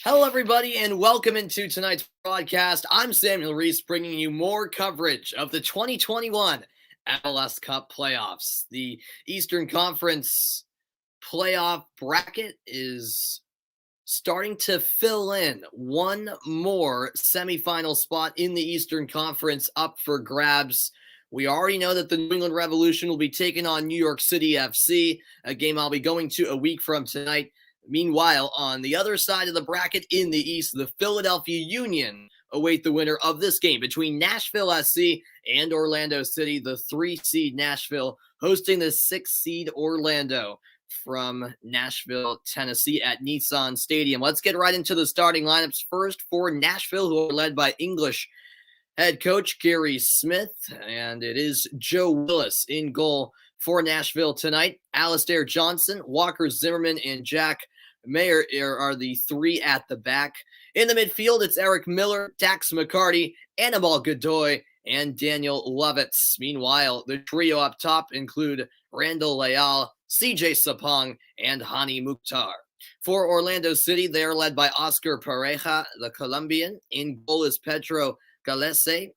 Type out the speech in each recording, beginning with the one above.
Hello, everybody, and welcome into tonight's broadcast. I'm Samuel Reese, bringing you more coverage of the 2021 MLS Cup Playoffs. The Eastern Conference playoff bracket is starting to fill in. One more semifinal spot in the Eastern Conference up for grabs. We already know that the New England Revolution will be taking on New York City FC, a game I'll be going to a week from tonight. Meanwhile, on the other side of the bracket in the East, the Philadelphia Union await the winner of this game between Nashville SC and Orlando City, the 3-seed Nashville hosting the 6-seed Orlando from Nashville, Tennessee at Nissan Stadium. Let's get right into the starting lineups first for Nashville, who are led by English head coach Gary Smith, and it is Joe Willis in goal for Nashville tonight. Alistair Johnson, Walker Zimmerman, and Jack Mayer are the three at the back. In the midfield, it's Eric Miller, Dax McCarty, Anibal Godoy, and Daniel Lovitz. Meanwhile, the trio up top include Randall Leal, CJ Sapong, and Hani Mukhtar. For Orlando City, they are led by Oscar Pareja, the Colombian. In goal is Pedro Galese.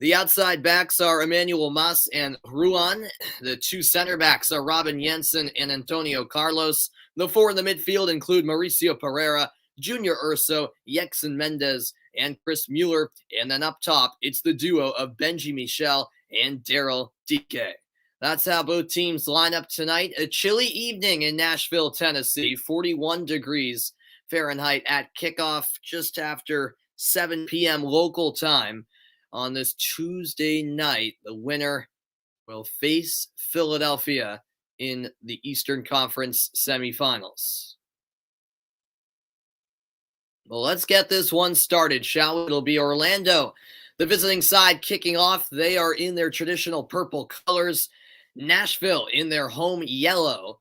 The outside backs are Emmanuel Mas and Ruan. The two center backs are Robin Jensen and Antonio Carlos. The four in the midfield include Mauricio Pereira, Junior Urso, Yexen Mendez, and Chris Mueller. And then up top, it's the duo of Benji Michel and Daryl Dike. That's how both teams line up tonight. A chilly evening in Nashville, Tennessee, 41 degrees Fahrenheit at kickoff just after 7 p.m. local time. On this Tuesday night, the winner will face Philadelphia in the Eastern Conference semifinals. Well, let's get this one started, shall we? It'll be Orlando, the visiting side, kicking off. They are in their traditional purple colors. Nashville in their home yellow.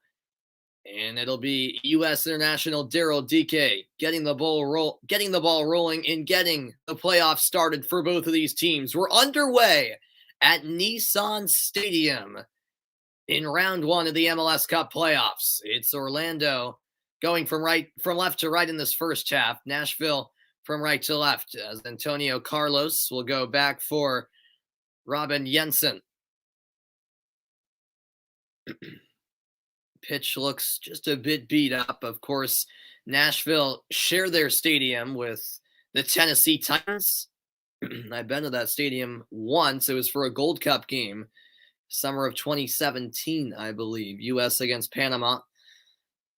And it'll be U.S. international Daryl Dike getting the ball rolling and getting the playoffs started for both of these teams. We're underway at Nissan Stadium in round one of the MLS Cup Playoffs. It's Orlando going from left to right in this first half. Nashville from right to left, as Antonio Carlos will go back for Robin Jensen. Pitch looks just a bit beat up. Of course, Nashville share their stadium with the Tennessee Titans. I've been to that stadium once. It was for a Gold Cup game, summer of 2017, I believe, U.S. against Panama.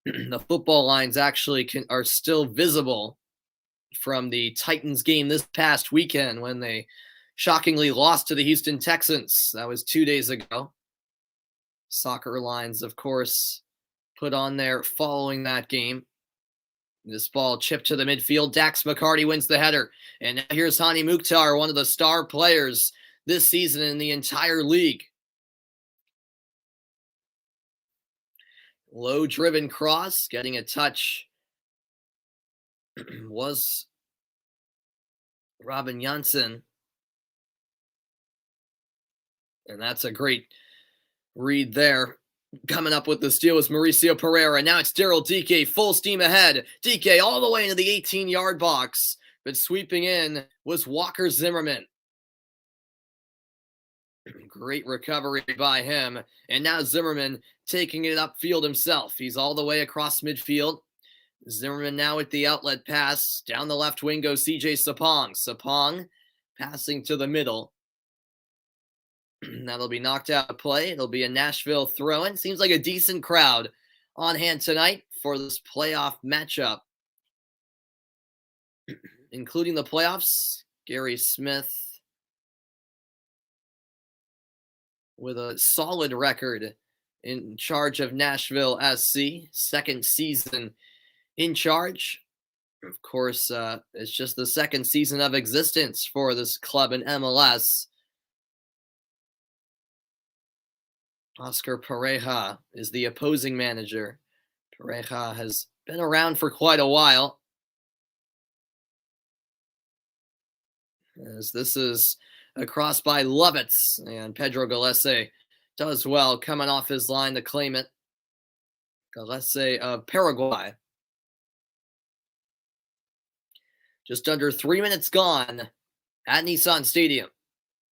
The football lines actually are still visible from the Titans game this past weekend when they shockingly lost to the Houston Texans. That was 2 days ago. Soccer lines, of course, put on there following that game. This ball chipped to the midfield. Dax McCarty wins the header. And now here's Hani Mukhtar, one of the star players this season in the entire league. Low-driven cross, getting a touch was Robin Janssen. And that's a great read there. Coming up with the steal is Mauricio Pereira. Now it's Daryl Dike, full steam ahead. Dike all the way into the 18-yard box. But sweeping in was Walker Zimmerman. Great recovery by him. And now Zimmerman taking it upfield himself. He's all the way across midfield. Zimmerman now with the outlet pass. Down the left wing goes CJ Sapong. Sapong passing to the middle. That'll be knocked out of play. It'll be a Nashville throw-in. Seems like a decent crowd on hand tonight for this playoff matchup. Including the playoffs, Gary Smith with a solid record in charge of Nashville SC. Second season in charge. Of course, it's just the second season of existence for this club in MLS. Oscar Pareja is the opposing manager. Pareja has been around for quite a while. As this is a cross by Lovitz, and Pedro Galese does well coming off his line to claim it. Galese of Paraguay. Just under 3 minutes gone at Nissan Stadium.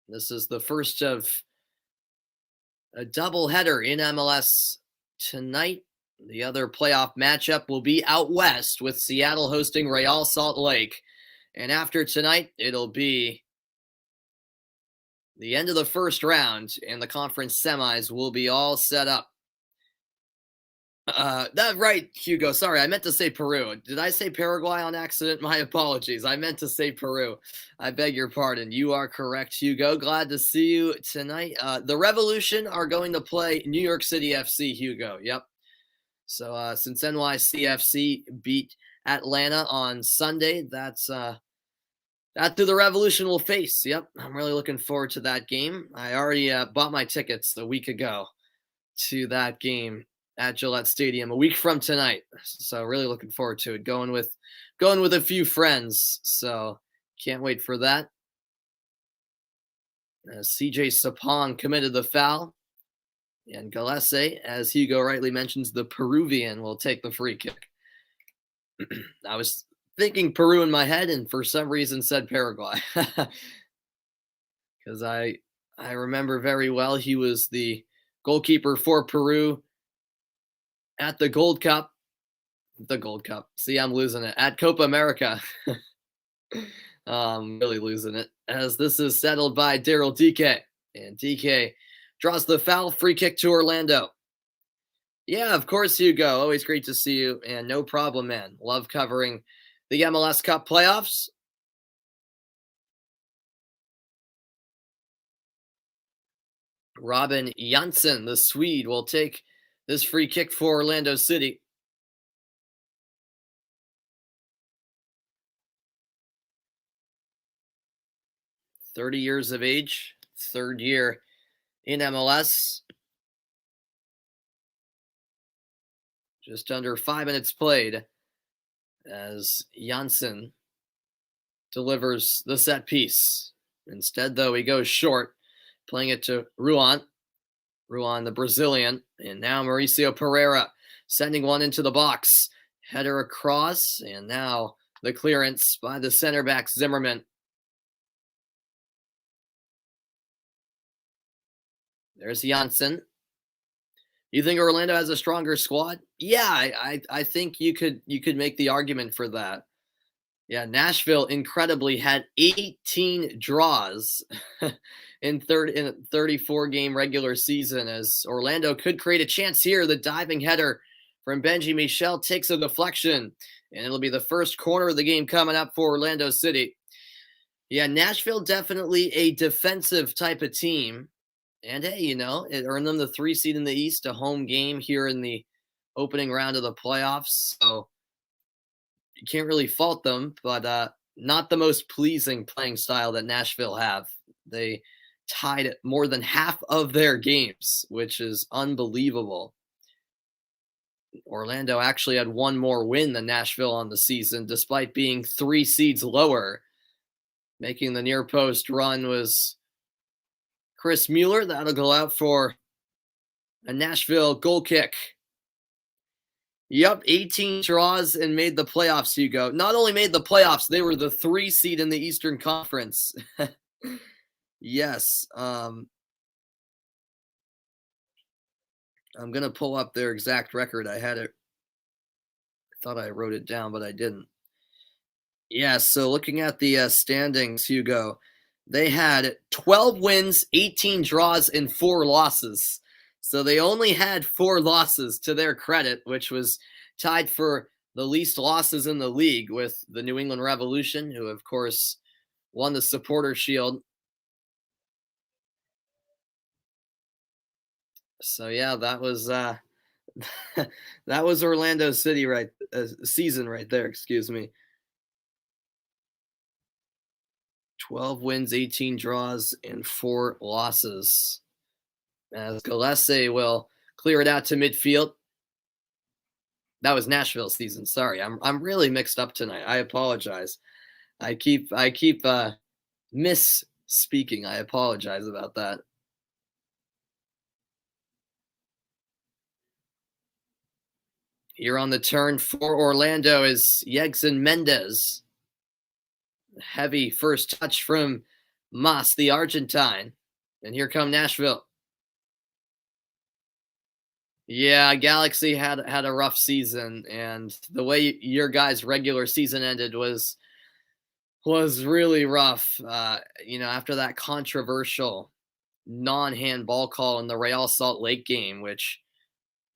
This is the first of a doubleheader in MLS tonight. The other playoff matchup will be out west with Seattle hosting Real Salt Lake. And after tonight, it'll be the end of the first round, and the conference semis will be all set up. Right, Hugo. Sorry, I meant to say Peru. Did I say Paraguay on accident? My apologies. I meant to say Peru. I beg your pardon. You are correct, Hugo. Glad to see you tonight. The Revolution are going to play New York City FC, Hugo. Yep. So since NYCFC beat Atlanta on Sunday, that's who the Revolution will face. Yep, I'm really looking forward to that game. I already bought my tickets a week ago to that game at Gillette Stadium a week from tonight. So really looking forward to it. Going with a few friends. So can't wait for that. CJ Sapong committed the foul. And Gillespie, as Hugo rightly mentions, the Peruvian will take the free kick. I was thinking Peru in my head, and for some reason said Paraguay. Because I remember very well he was the goalkeeper for Peru at the Gold Cup. See, I'm losing it. At Copa America. I'm really losing it. As this is settled by Daryl DK. And DK draws the foul, free kick to Orlando. Yeah, of course, Hugo. Always great to see you. And no problem, man. Love covering the MLS Cup Playoffs. Robin Janssen, the Swede, will take this free kick for Orlando City. "30 years of age, third year in MLS. Just under 5 minutes played as Janssen delivers the set piece. Instead, though, he goes short, playing it to Ruan, the Brazilian, and now Mauricio Pereira sending one into the box. Header across, and now the clearance by the center back Zimmerman. There's Janssen. You think Orlando has a stronger squad? Yeah, I think you could make the argument for that. Yeah, Nashville incredibly had 18 draws in a 34-game regular season, as Orlando could create a chance here. The diving header from Benji Michel takes a deflection, and it'll be the first corner of the game coming up for Orlando City. Yeah, Nashville definitely a defensive type of team. And hey, it earned them the 3 seed in the East, a home game here in the opening round of the playoffs. So you can't really fault them, but not the most pleasing playing style that Nashville have. They tied more than half of their games, which is unbelievable. Orlando actually had one more win than Nashville on the season, despite being 3 seeds lower. Making the near post run was Chris Mueller. That'll go out for a Nashville goal kick. Yep, 18 draws and made the playoffs, Hugo. Not only made the playoffs, they were the 3 seed in the Eastern Conference. Yes. I'm going to pull up their exact record. I thought I wrote it down, but I didn't. Yeah, so looking at the standings, Hugo, they had 12 wins, 18 draws, and 4 losses. So they only had 4 losses to their credit, which was tied for the least losses in the league with the New England Revolution, who, of course, won the Supporter Shield. So, yeah, that was that was Orlando City season right there, excuse me. 12 wins, 18 draws, and 4 losses. As Gillespie will clear it out to midfield. That was Nashville season. Sorry, I'm really mixed up tonight. I apologize. I keep misspeaking. I apologize about that. Here on the turn for Orlando is Yegson Mendez. Heavy first touch from Mas, the Argentine. And here come Nashville. Yeah, Galaxy had a rough season, and the way your guys' regular season ended was really rough. After that controversial non-handball call in the Real Salt Lake game, which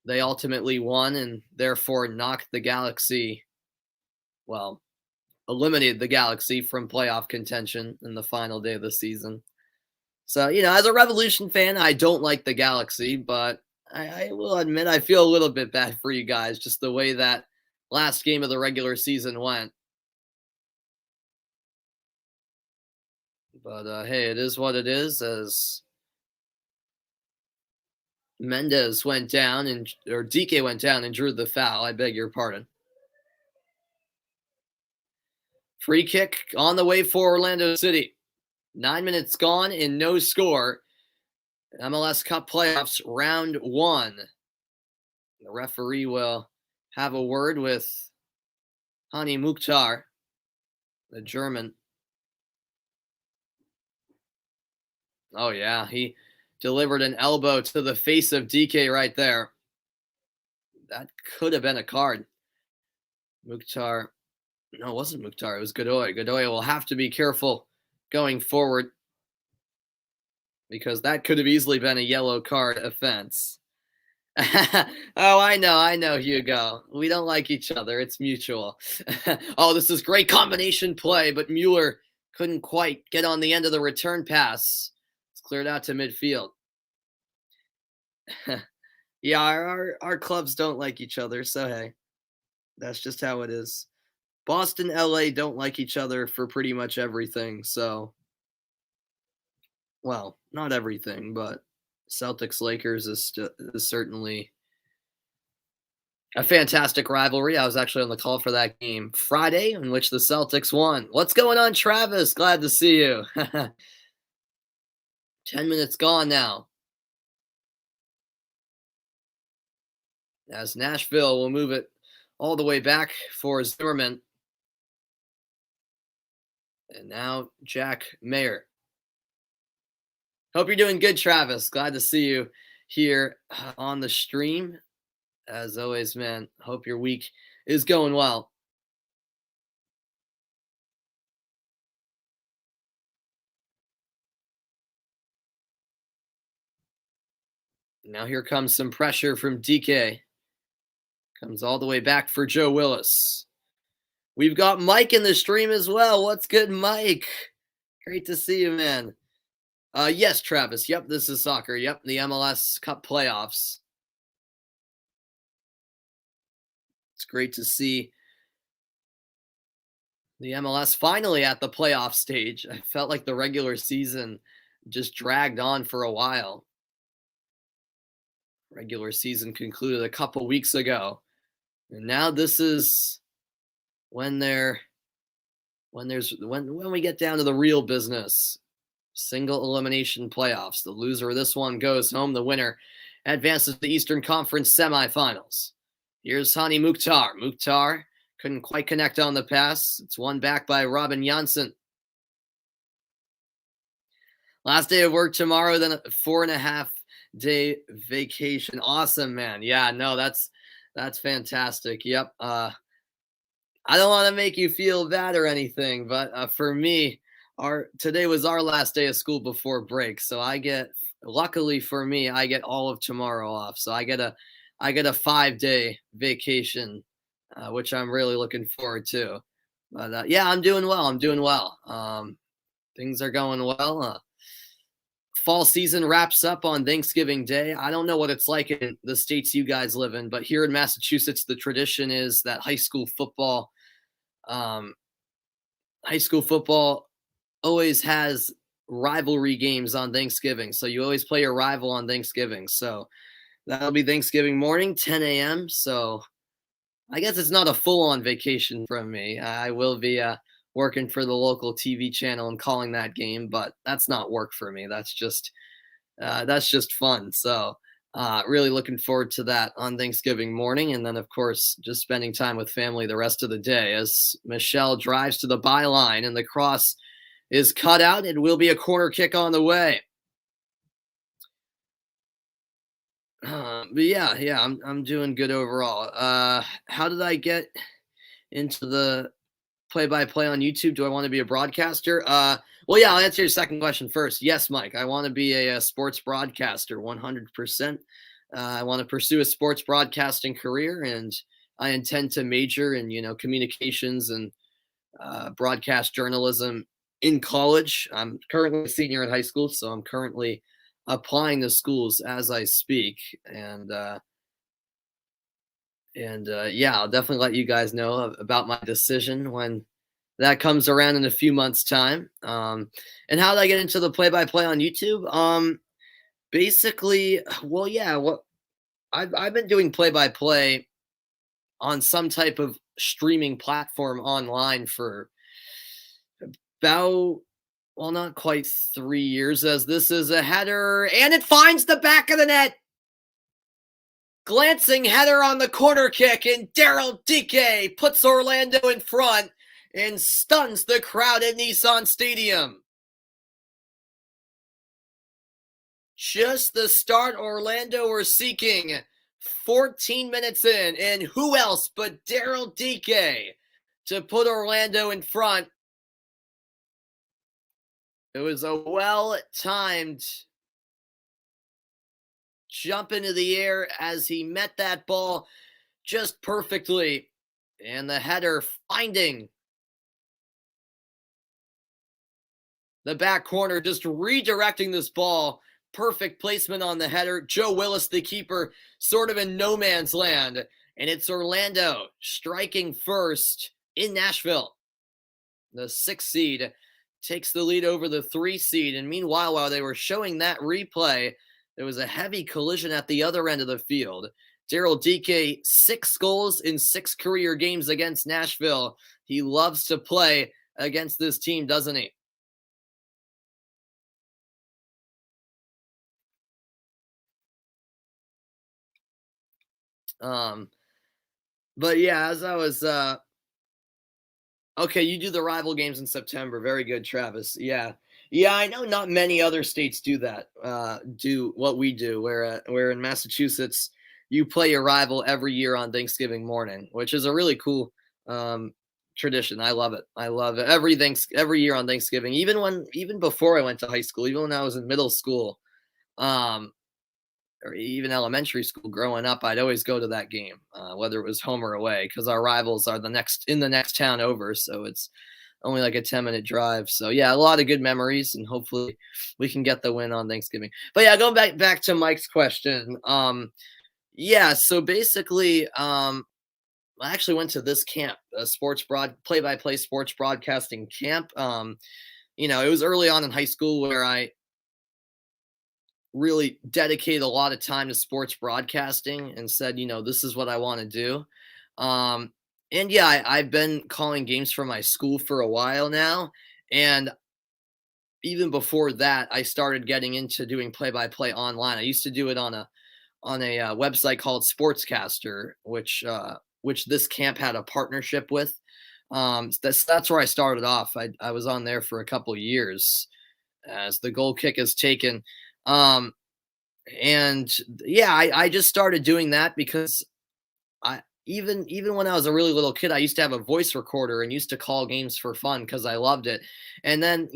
they ultimately won and therefore knocked the Galaxy, well, eliminated the Galaxy from playoff contention in the final day of the season. So, as a Revolution fan, I don't like the Galaxy, but I will admit I feel a little bit bad for you guys, just the way that last game of the regular season went. But hey, it is what it is, as Mendez went down or DK went down and drew the foul. I beg your pardon. Free kick on the way for Orlando City. 9 minutes gone and no score. MLS Cup Playoffs round 1. The referee will have a word with Hani Mukhtar, the German. Oh, yeah, he delivered an elbow to the face of DK right there. That could have been a card. Mukhtar, no, it wasn't Mukhtar, it was Godoy. Godoy will have to be careful going forward, because that could have easily been a yellow card offense. Oh, I know, Hugo. We don't like each other. It's mutual. Oh, this is great combination play, but Mueller couldn't quite get on the end of the return pass. It's cleared out to midfield. Yeah, our clubs don't like each other, so hey, that's just how it is. Boston, LA don't like each other for pretty much everything, so, well, not everything, but Celtics Lakers is certainly a fantastic rivalry. I was actually on the call for that game Friday, in which the Celtics won. What's going on, Travis? Glad to see you. 10 minutes gone now, as Nashville will move it all the way back for Zimmerman. And now Jack Mayer. Hope you're doing good, Travis. Glad to see you here on the stream. As always, man, hope your week is going well. Now here comes some pressure from DK. Comes all the way back for Joe Willis. We've got Mike in the stream as well. What's good, Mike? Great to see you, man. Yes, Travis. Yep, this is soccer. Yep, the MLS Cup Playoffs. It's great to see the MLS finally at the playoff stage. I felt like the regular season just dragged on for a while. Regular season concluded a couple weeks ago. And now this is when we get down to the real business. Single elimination playoffs. The loser of this one goes home. The winner advances to the Eastern Conference semifinals. Here's Hani Mukhtar. Mukhtar couldn't quite connect on the pass. It's won back by Robin Janssen. Last day of work tomorrow, then a 4.5-day vacation. Awesome, man. Yeah, no, that's fantastic. Yep. I don't want to make you feel bad or anything, but for me, today was our last day of school before break, so luckily for me, I get all of tomorrow off. So I get a 5-day vacation, which I'm really looking forward to. But yeah, I'm doing well. Things are going well. Fall season wraps up on Thanksgiving Day. I don't know what it's like in the states you guys live in, but here in Massachusetts, the tradition is that high school football always has rivalry games on Thanksgiving. So you always play your rival on Thanksgiving. So that'll be Thanksgiving morning, 10 a.m. So I guess it's not a full-on vacation from me. I will be working for the local TV channel and calling that game, but that's not work for me. That's just fun. So Really looking forward to that on Thanksgiving morning. And then, of course, just spending time with family the rest of the day as Michelle drives to the byline and the cross is cut out. It will be a corner kick on the way. But yeah, I'm doing good overall. How did I get into the play-by-play on YouTube? Do I want to be a broadcaster? Well, yeah, I'll answer your second question first. Yes, Mike, I want to be a sports broadcaster, 100%. I want to pursue a sports broadcasting career, and I intend to major in, communications and broadcast journalism in college. I'm currently a senior in high school, so I'm currently applying to schools as I speak, and yeah, I'll definitely let you guys know about my decision when that comes around in a few months' time. And how did I get into the play-by-play on YouTube? Basically, well, yeah, what I've been doing play-by-play on some type of streaming platform online for about, well, not quite 3 years, as this is a header, and it finds the back of the net. Glancing header on the corner kick, and Daryl Dike puts Orlando in front and stuns the crowd at Nissan Stadium. Just the start Orlando were seeking. 14 minutes in, and who else but Daryl Dike to put Orlando in front. It was a well-timed jump into the air as he met that ball just perfectly, and the header finding the back corner, just redirecting this ball. Perfect placement on the header. Joe Willis, the keeper, sort of in no man's land, and it's Orlando striking first in Nashville. The 6th seed takes the lead over the 3 seed, and meanwhile, while they were showing that replay, there was a heavy collision at the other end of the field. Daryl Dike, 6 goals in 6 career games against Nashville. He loves to play against this team, doesn't he? But yeah, as I was, okay, you do the rival games in September. Very good, Travis. Yeah. Yeah, I know not many other states do that, do what we do, where in Massachusetts, you play your rival every year on Thanksgiving morning, which is a really cool tradition. I love it. I love it. Every year on Thanksgiving, even before I went to high school, even when I was in middle school, um, or even elementary school growing up, I'd always go to that game, whether it was home or away, because our rivals are in the next town over. So it's only like a 10-minute drive. So yeah, a lot of good memories, and hopefully we can get the win on Thanksgiving. But yeah, going back to Mike's question. Yeah, so basically, I actually went to this camp, a play-by-play sports broadcasting camp. It was early on in high school where I really dedicated a lot of time to sports broadcasting and said, this is what I want to do. And yeah, I've been calling games for my school for a while now. And even before that, I started getting into doing play-by-play online. I used to do it on a website called Sportscaster, which this camp had a partnership with. That's where I started off. I was on there for a couple of years as the goal kick is taken. And yeah, I just started doing that because even when I was a really little kid, I used to have a voice recorder and used to call games for fun because I loved it. And then,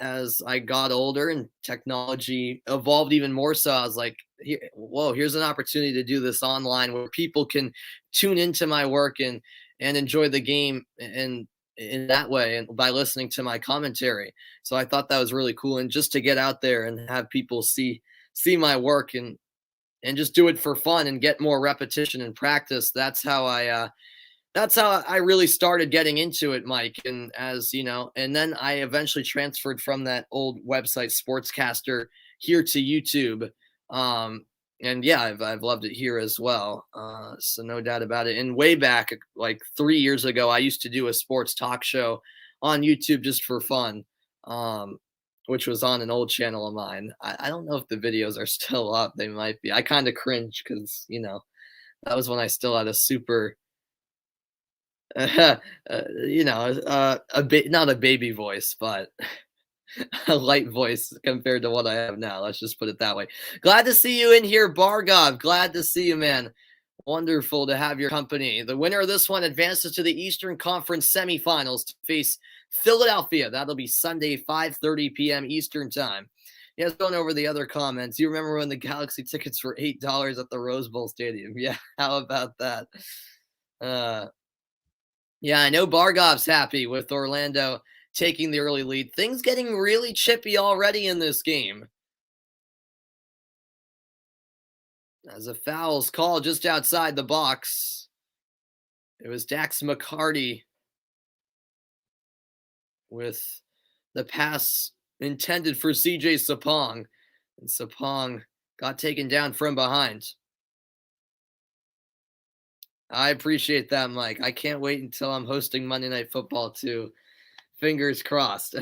as I got older and technology evolved even more so, I was like, whoa, here's an opportunity to do this online where people can tune into my work and enjoy the game and in that way, and by listening to my commentary. So I thought that was really cool. And just to get out there and have people see my work and just do it for fun and get more repetition and practice. That's how I really started getting into it, Mike. And and then I eventually transferred from that old website Sportscaster here to YouTube. And yeah, I've loved it here as well. So no doubt about it. And way back, like 3 years ago, I used to do a sports talk show on YouTube just for fun. which was on an old channel of mine. I don't know if the videos are still up. They might be. I kind of cringe because, that was when I still had a super, uh, not a baby voice, but a light voice compared to what I have now. Let's just put it that way. Glad to see you in here, Bargov. Glad to see you, man. Wonderful to have your company. The winner of this one advances to the Eastern Conference semifinals to face Philadelphia. That'll be Sunday, 5:30 p.m. Eastern time. Yeah, going over the other comments. You remember when the Galaxy tickets were $8 at the Rose Bowl Stadium? Yeah, how about that? Yeah, I know Bargov's happy with Orlando taking the early lead. Things getting really chippy already in this game. As a foul's called just outside the box. It was Dax McCarty with the pass intended for CJ Sapong. And Sapong got taken down from behind. I appreciate that, Mike. I can't wait until I'm hosting Monday Night Football too. Fingers crossed.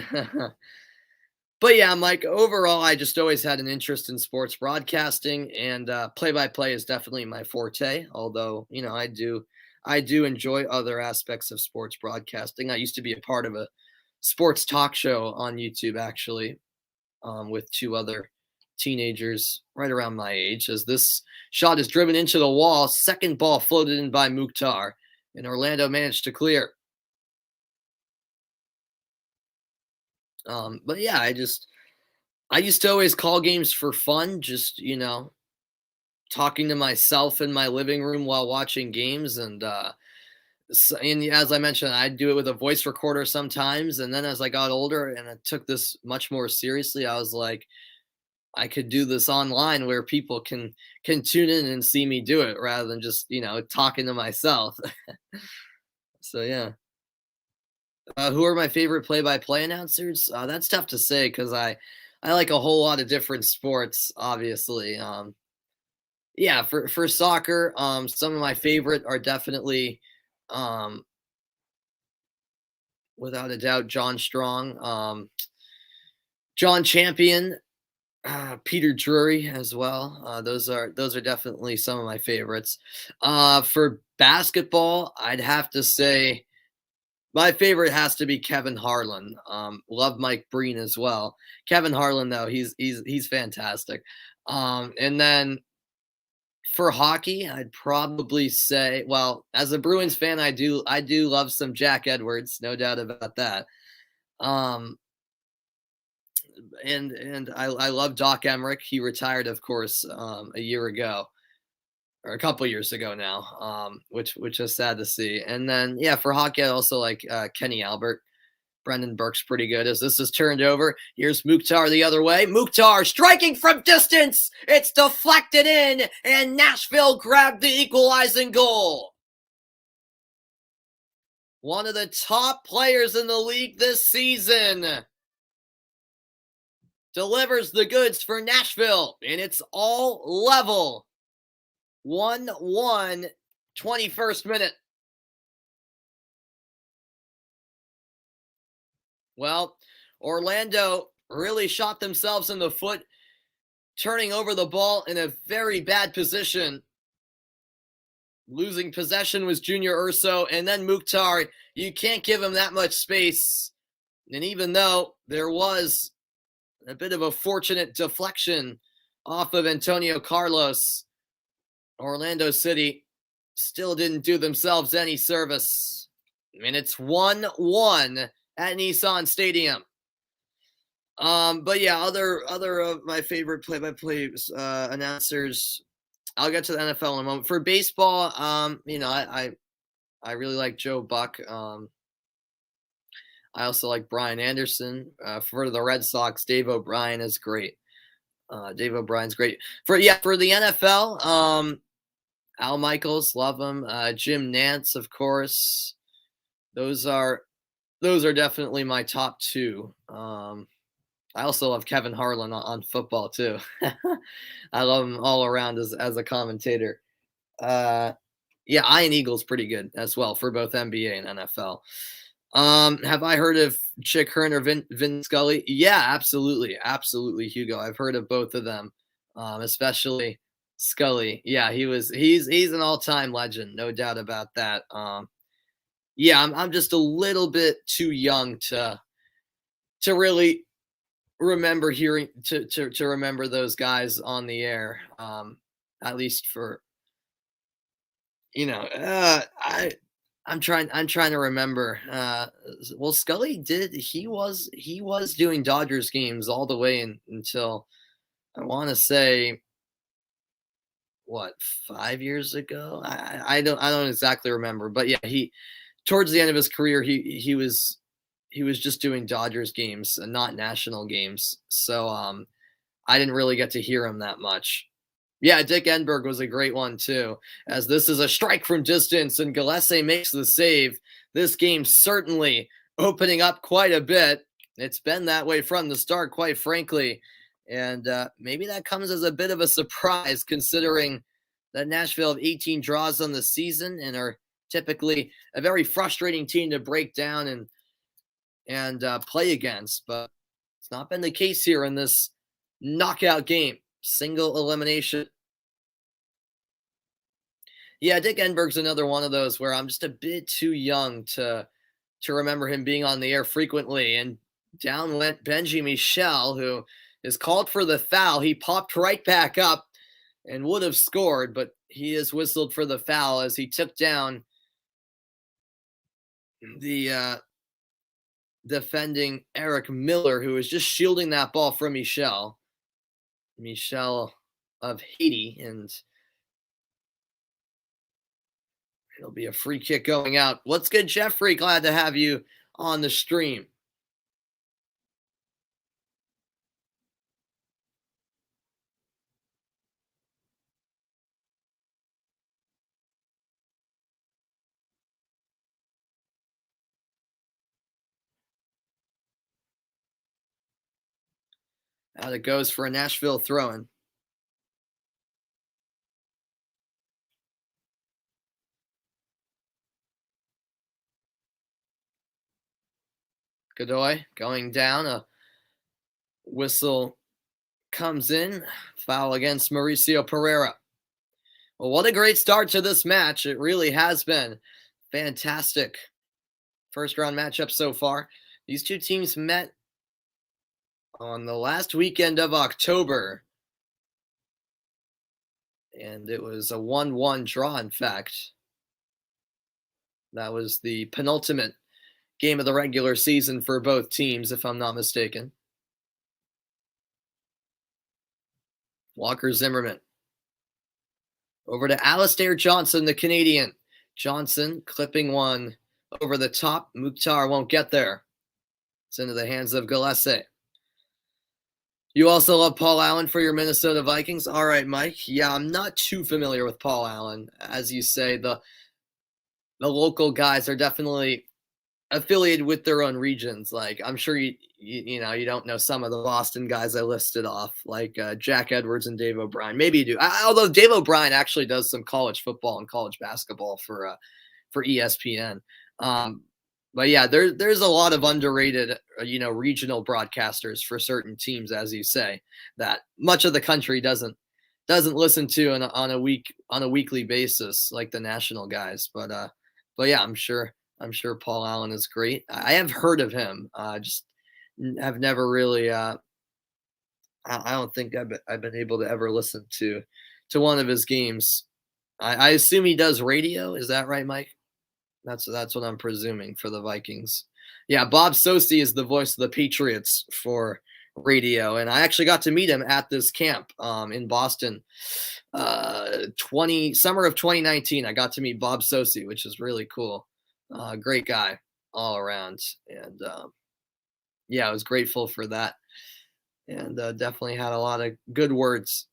But yeah, Mike, overall, I just always had an interest in sports broadcasting, and play-by-play is definitely my forte. Although, I do enjoy other aspects of sports broadcasting. I used to be a part of a sports talk show on YouTube, actually, with two other teenagers right around my age. As this shot is driven into the wall, second ball floated in by Mukhtar, and Orlando managed to clear. But yeah, I used to always call games for fun, just, talking to myself in my living room while watching games. And as I mentioned, I do it with a voice recorder sometimes. And then as I got older and I took this much more seriously, I was like, I could do this online where people can tune in and see me do it rather than just, talking to myself. So yeah. Who are my favorite play-by-play announcers? That's tough to say because I like a whole lot of different sports, obviously. Yeah, for soccer, some of my favorite are definitely, um, without a doubt, John Strong, John Champion, Peter Drury as well. Those are definitely some of my favorites. For basketball, I'd have to say my favorite has to be Kevin Harlan. Love Mike Breen as well. Kevin Harlan, though, he's fantastic. And then for hockey, I'd probably say, well, as a Bruins fan, I do love some Jack Edwards, no doubt about that. Um, and I love Doc Emmerich. He retired, of course, a year ago or a couple years ago now, which is sad to see. And then yeah, for hockey, I also like Kenny Albert. Brendan Burke's pretty good as this is turned over. Here's Mukhtar the other way. Mukhtar striking from distance. It's deflected in, and Nashville grabbed the equalizing goal. One of the top players in the league this season delivers the goods for Nashville, and it's all level. 1-1, 21st minute. Well, Orlando really shot themselves in the foot, turning over the ball in a very bad position. Losing possession was Junior Urso, and then Mukhtar. You can't give him that much space. And even though there was a bit of a fortunate deflection off of Antonio Carlos, Orlando City still didn't do themselves any service. And it's 1-1 at Nissan Stadium. But yeah, other of my favorite play-by-play announcers. I'll get to the NFL in a moment. For baseball, I really like Joe Buck. I also like Brian Anderson. For the Red Sox, Dave O'Brien is great. Dave O'Brien's great. For the NFL, Al Michaels, love him. Jim Nantz, of course. Those are definitely my top two. I also love Kevin Harlan on football too. I love him all around as a commentator. Yeah, Ian Eagle's pretty good as well for both NBA and NFL. Have I heard of Chick Hearn or Vin Scully? Yeah, absolutely, absolutely, Hugo. I've heard of both of them, especially Scully. Yeah, he's an all time legend, no doubt about that. Yeah, I'm just a little bit too young to really remember hearing to remember those guys on the air. At least for I'm trying to remember. Well, Scully did he was doing Dodgers games all the way until I want to say what 5 years ago. I don't exactly remember, but yeah, he towards the end of his career he was just doing Dodgers games and not national games. So I didn't really get to hear him that much. Yeah, Dick Enberg was a great one too. As this is a strike from distance and Gillespie makes the save. This game certainly opening up quite a bit. It's been that way from the start, quite frankly. And maybe that comes as a bit of a surprise considering that Nashville have 18 draws on the season and are typically a very frustrating team to break down and play against. But it's not been the case here in this knockout game. Single elimination. Yeah, Dick Enberg's another one of those where I'm just a bit too young to remember him being on the air frequently. And down went Benji Michel, who is called for the foul. He popped right back up and would have scored, but he is whistled for the foul as he took down the defending Eric Miller, who was just shielding that ball from Michel. Michel of Haiti, and it'll be a free kick going out. What's good, Jeffrey? Glad to have you on the stream. Out it goes for a Nashville throw-in. Godoy going down. A whistle comes in. Foul against Mauricio Pereira. Well, what a great start to this match. It really has been fantastic. First round matchup so far. These two teams met on the last weekend of October. And it was a 1-1 draw, in fact. That was the penultimate game of the regular season for both teams, if I'm not mistaken. Walker Zimmerman. Over to Alistair Johnson, the Canadian. Johnson clipping one over the top. Mukhtar won't get there. It's into the hands of Gillespie. You also love Paul Allen for your Minnesota Vikings? All right, Mike. Yeah, I'm not too familiar with Paul Allen. As you say, the local guys are definitely affiliated with their own regions. Like I'm sure you know you don't know some of the Boston guys I listed off, like Jack Edwards and Dave O'Brien. Maybe you do. Although Dave O'Brien actually does some college football and college basketball for ESPN. But yeah, there's a lot of underrated regional broadcasters for certain teams, as you say, that much of the country doesn't listen to on a weekly basis like the national guys. But yeah, I'm sure Paul Allen is great. I have heard of him. Just have never really. I don't think I've been able to ever listen to one of his games. I assume he does radio. Is that right, Mike? That's what I'm presuming for the Vikings. Yeah, Bob Socci is the voice of the Patriots for radio, and I actually got to meet him at this camp in Boston. Summer of 2019, I got to meet Bob Socci, which is really cool. Great guy all around, and yeah, I was grateful for that, and definitely had a lot of good words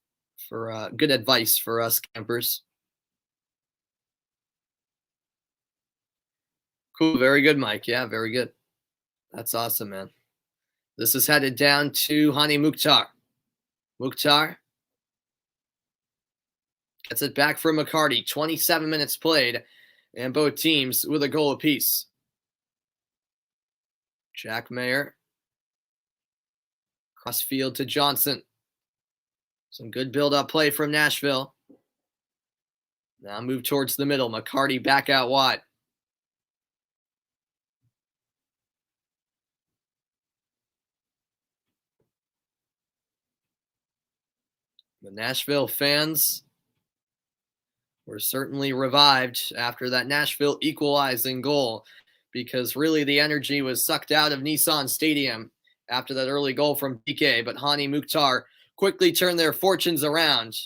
for good advice for us campers. Cool, very good, Mike. Yeah, very good. That's awesome, man. This is headed down to Hani Mukhtar. Mukhtar gets it back from McCarty. 27 minutes played, and both teams with a goal apiece. Jack Mayer. Crossfield to Johnson. Some good build-up play from Nashville. Now move towards the middle. McCarty back out wide. The Nashville fans were certainly revived after that Nashville equalizing goal, because really the energy was sucked out of Nissan Stadium after that early goal from PK. But Hani Mukhtar quickly turned their fortunes around.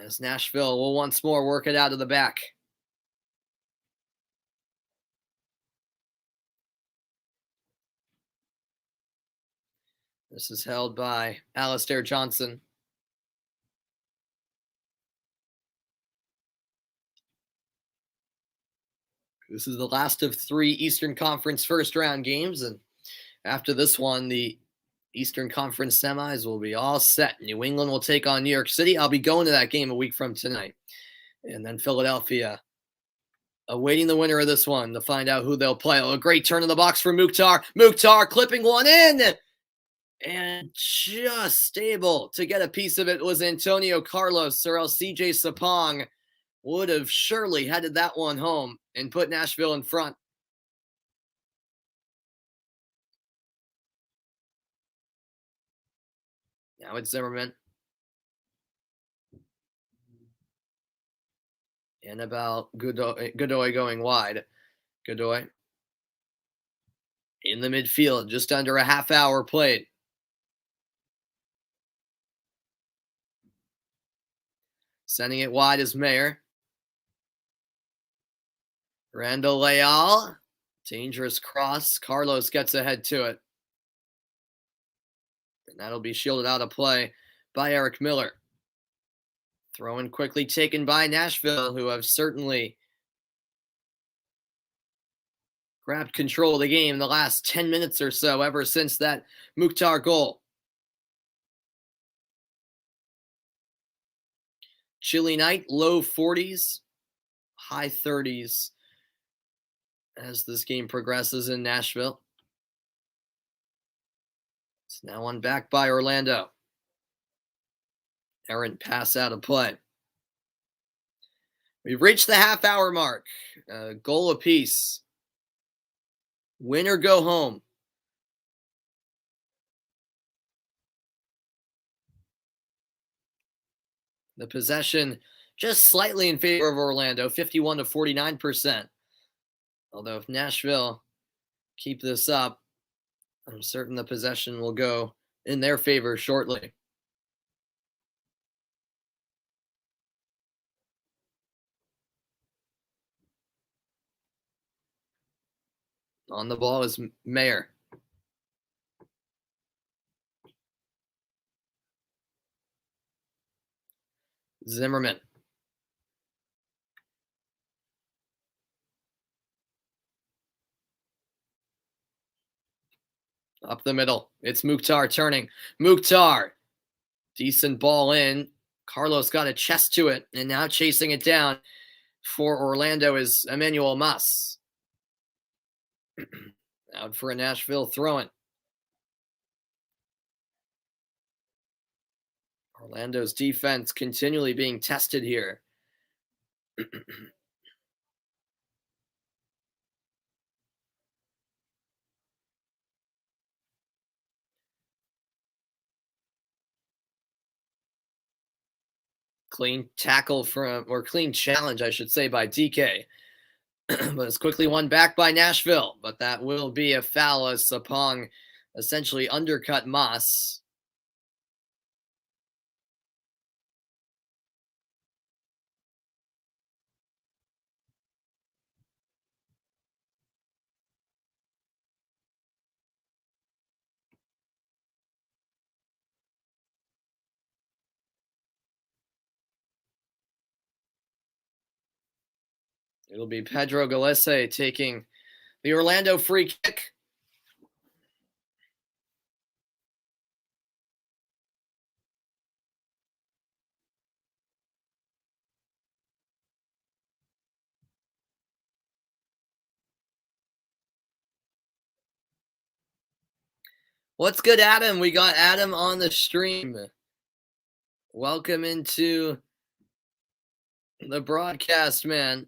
As Nashville will once more work it out of the back. This is held by Alistair Johnson. This is the last of 3 Eastern Conference first-round games, and after this one, the Eastern Conference semis will be all set. New England will take on New York City. I'll be going to that game a week from tonight. And then Philadelphia awaiting the winner of this one to find out who they'll play. Oh, a great turn in the box for Mukhtar. Mukhtar clipping one in. And just able to get a piece of it was Antonio Carlos, or else CJ Sapong would have surely headed that one home and put Nashville in front. Now it's Zimmerman. And about Godoy going wide. Godoy in the midfield, just under a half hour played. Sending it wide is Mayer. Randall Leal. Dangerous cross. Carlos gets ahead to it. And that'll be shielded out of play by Eric Miller. Throw in quickly taken by Nashville, who have certainly grabbed control of the game in the last 10 minutes or so, ever since that Mukhtar goal. Chilly night, low 40s, high 30s as this game progresses in Nashville. It's now on back by Orlando. Errant pass out of play. We've reached the half-hour mark. Goal apiece. Win or go home. The possession just slightly in favor of Orlando, 51 to 49%. Although if Nashville keep this up, I'm certain the possession will go in their favor shortly. On the ball is Mayer. Zimmerman. Up the middle. It's Mukhtar turning. Mukhtar. Decent ball in. Carlos got a chest to it, and now chasing it down for Orlando is Emmanuel Mas. Out for a Nashville throw-in. Orlando's defense continually being tested here. Clean tackle clean challenge, I should say, by DK. But it's quickly won back by Nashville. But that will be a foul as Sapong essentially undercut Mas. It'll be Pedro Galese taking the Orlando free kick. What's good, Adam? We got Adam on the stream. Welcome into the broadcast, man.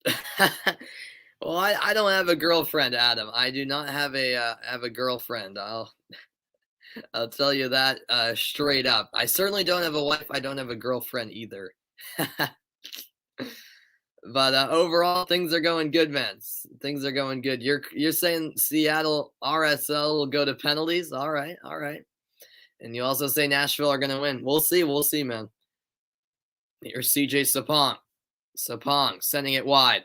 Well, I don't have a girlfriend, Adam. I do not have a girlfriend. I'll tell you that straight up. I certainly don't have a wife. I don't have a girlfriend either. But overall, things are going good, man. Things are going good. You're saying Seattle RSL will go to penalties? All right, all right. And you also say Nashville are going to win. We'll see, man. Here's CJ Sapong. Sapong sending it wide.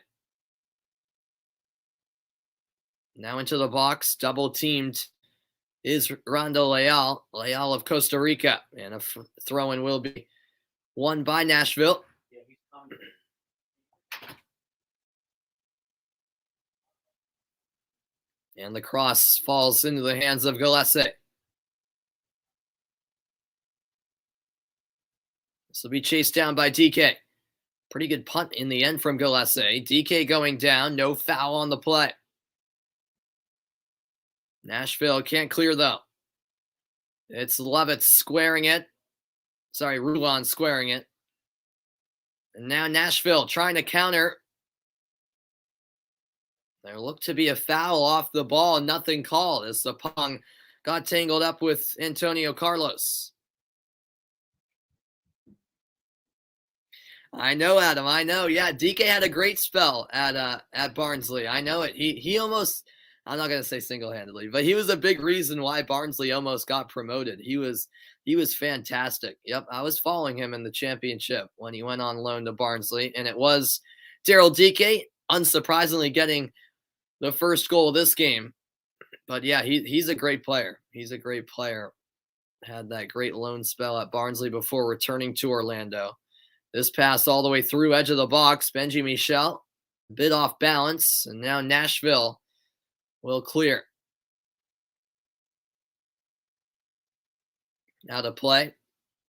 Now into the box, double teamed is Rondo Leal of Costa Rica. And a throw-in will be won by Nashville. And the cross falls into the hands of Gillespie. This will be chased down by DK. Pretty good punt in the end from Gillespie. DK going down. No foul on the play. Nashville can't clear, though. It's Lovett squaring it. Sorry, Rulon squaring it. And now Nashville trying to counter. There looked to be a foul off the ball. Nothing called as Sapong got tangled up with Antonio Carlos. I know, Adam. I know. Yeah, DK had a great spell at Barnsley. I know it. He almost, I'm not going to say single-handedly, but he was a big reason why Barnsley almost got promoted. He was fantastic. Yep, I was following him in the championship when he went on loan to Barnsley, and it was Daryl DK, unsurprisingly, getting the first goal of this game. But yeah, he's a great player. He's a great player. Had that great loan spell at Barnsley before returning to Orlando. This pass all the way through edge of the box. Benji Michel, a bit off balance. And now Nashville will clear. Now to play.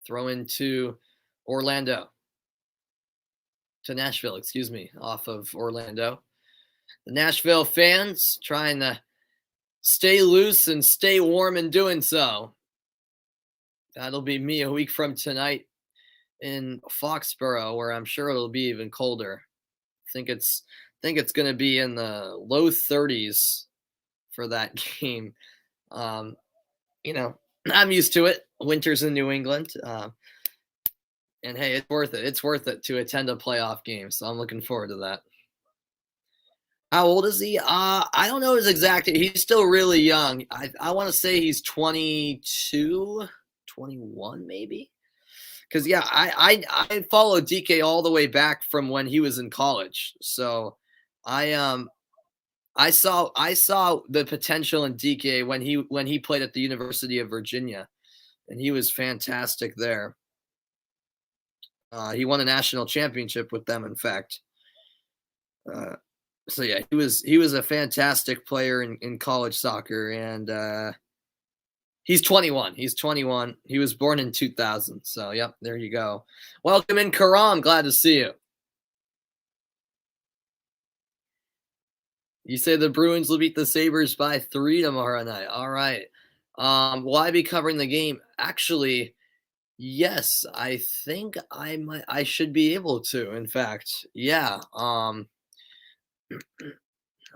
Throw into Orlando. To Nashville, excuse me, off of Orlando. The Nashville fans trying to stay loose and stay warm in doing so. That'll be me a week from tonight in Foxborough, where I'm sure it'll be even colder. I think it's going to be in the low 30s for that game. I'm used to it. Winters in New England. And hey, it's worth it. It's worth it to attend a playoff game. So I'm looking forward to that. How old is he? I don't know his exact. He's still really young. I want to say he's 22, 21 maybe. Because yeah, I followed DK all the way back from when he was in college. So I saw the potential in DK when he played at the University of Virginia, and he was fantastic there. He won a national championship with them, in fact. So yeah, he was a fantastic player in college soccer, and he's 21. He's 21. He was born in 2000. So yep, there you go. Welcome in, Karam. Glad to see you. You say the Bruins will beat the Sabres by 3 tomorrow night. All right. Will I be covering the game? Actually, yes. I think I should be able to. In fact, yeah. I'm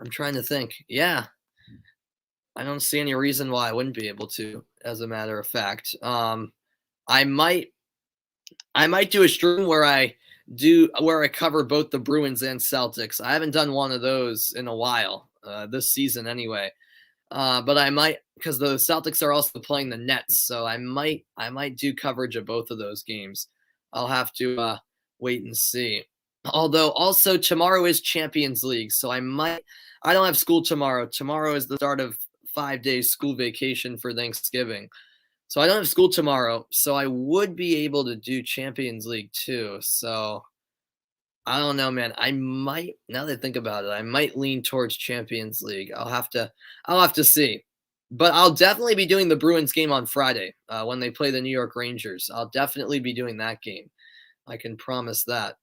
trying to think. Yeah. I don't see any reason why I wouldn't be able to, as a matter of fact. I might do a stream where I cover both the Bruins and Celtics. I haven't done one of those in a while, this season anyway. But I might, because the Celtics are also playing the Nets, so I might do coverage of both of those games. I'll have to wait and see. Although also tomorrow is Champions League, so I don't have school tomorrow. Tomorrow is the start of 5 days school vacation for Thanksgiving. So I don't have school tomorrow, so I would be able to do Champions League too. So I don't know, man. I might, now that I think about it, I might lean towards Champions League. I'll have to see. But I'll definitely be doing the Bruins game on Friday when they play the New York Rangers. I'll definitely be doing that game. I can promise that.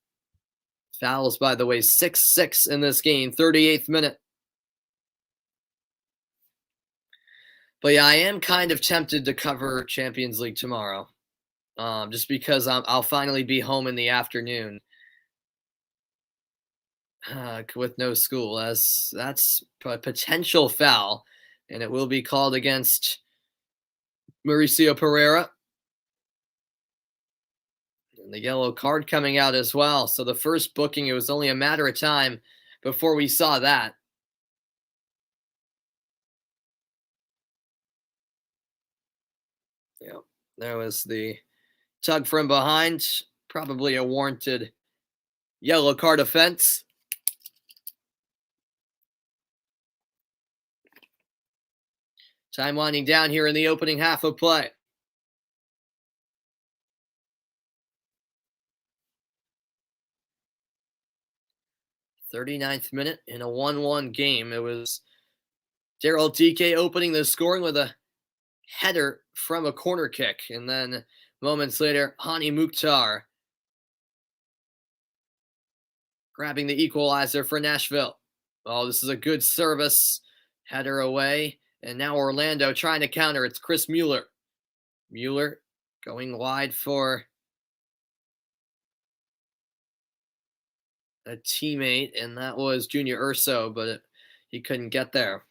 Fouls, by the way, 6-6 in this game, 38th minute. But yeah, I am kind of tempted to cover Champions League tomorrow, just because I'll finally be home in the afternoon with no school. As that's a potential foul, and it will be called against Mauricio Pereira. And the yellow card coming out as well. So the first booking, it was only a matter of time before we saw that. Yeah, there was the tug from behind, probably a warranted yellow card offense. Time winding down here in the opening half of play. "39th minute in a 1-1 game. It was Daryl DK opening the scoring with a header from a corner kick. And then moments later, Hani Mukhtar grabbing the equalizer for Nashville. Oh, this is a good service. Header away. And now Orlando trying to counter. It's Chris Mueller. Mueller going wide for a teammate, and that was Junior Urso, but he couldn't get there.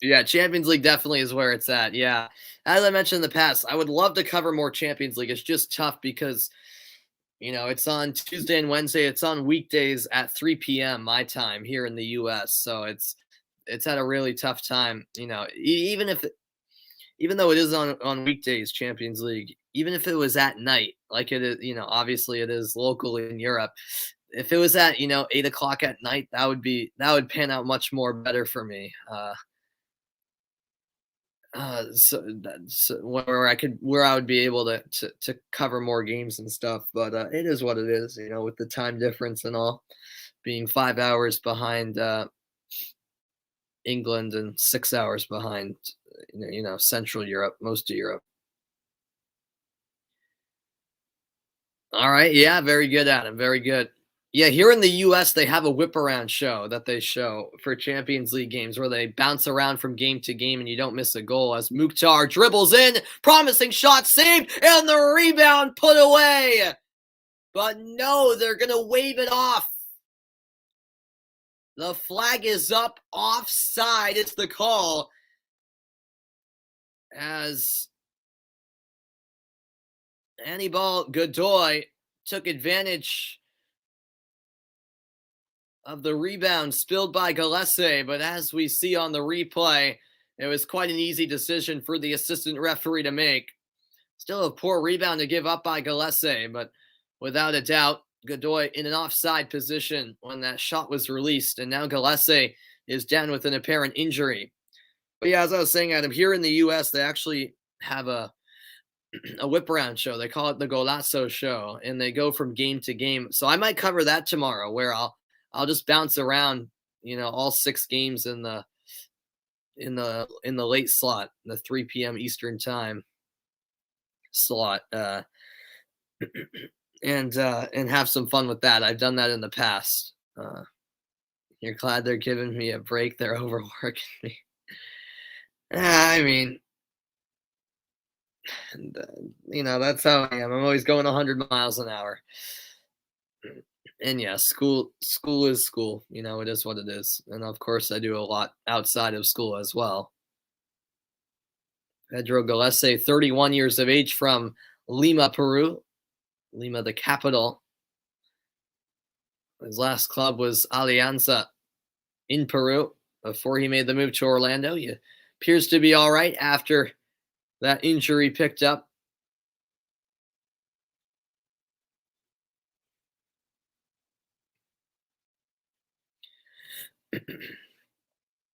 Yeah, Champions League definitely is where it's at. Yeah. As I mentioned in the past, I would love to cover more Champions League. It's just tough because, it's on Tuesday and Wednesday. It's on weekdays at 3 p.m. my time here in the US. So it's at a really tough time. Even though it is on weekdays, Champions League, even if it was at night, like it is, obviously it is locally in Europe. If it was at 8 o'clock at night, that would pan out much more better for me. So where I would be able to cover more games and stuff. But it is what it is, with the time difference and all, being 5 hours behind England and 6 hours behind Central Europe, most of Europe. All right, yeah, very good, Adam, very good. Yeah, here in the US, they have a whip around show that they show for Champions League games where they bounce around from game to game and you don't miss a goal as Mukhtar dribbles in, promising shot saved, and the rebound put away. But no, they're going to wave it off. The flag is up, offside. It's the call as Anibal Godoy took advantage of the rebound spilled by Gillespie, but as we see on the replay, it was quite an easy decision for the assistant referee to make. Still a poor rebound to give up by Gillespie, but without a doubt, Godoy in an offside position when that shot was released, and now Gillespie is down with an apparent injury. But yeah, as I was saying, Adam, here in the U.S., they actually have a whip around show. They call it the Golazo show, and they go from game to game. So I might cover that tomorrow, where I'll just bounce around, all 6 games in the late slot, the 3 p.m. Eastern time slot, and have some fun with that. I've done that in the past. You're glad they're giving me a break. They're overworking me. I mean, that's how I am. I'm always going 100 miles an hour. And yeah, school is school. It is what it is. And of course, I do a lot outside of school as well. Pedro Gillespie, 31 years of age, from Lima, Peru. Lima, the capital. His last club was Alianza in Peru before he made the move to Orlando. He appears to be all right after that injury picked up.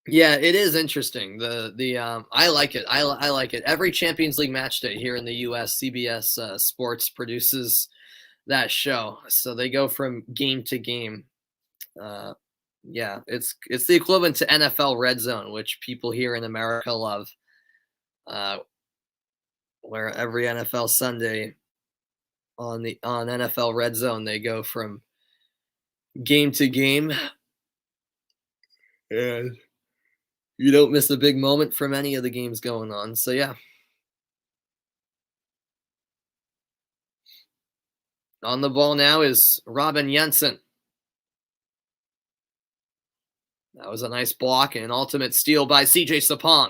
Yeah, it is interesting. I like it. I like it. Every Champions League match day here in the U.S., CBS Sports produces that show, so they go from game to game. Yeah, it's the equivalent to NFL Red Zone, which people here in America love. Where every NFL Sunday on NFL Red Zone, they go from game to game. And You don't miss a big moment from any of the games going on. So yeah. On the ball now is Robin Jensen. That was a nice block and an ultimate steal by CJ Sapong.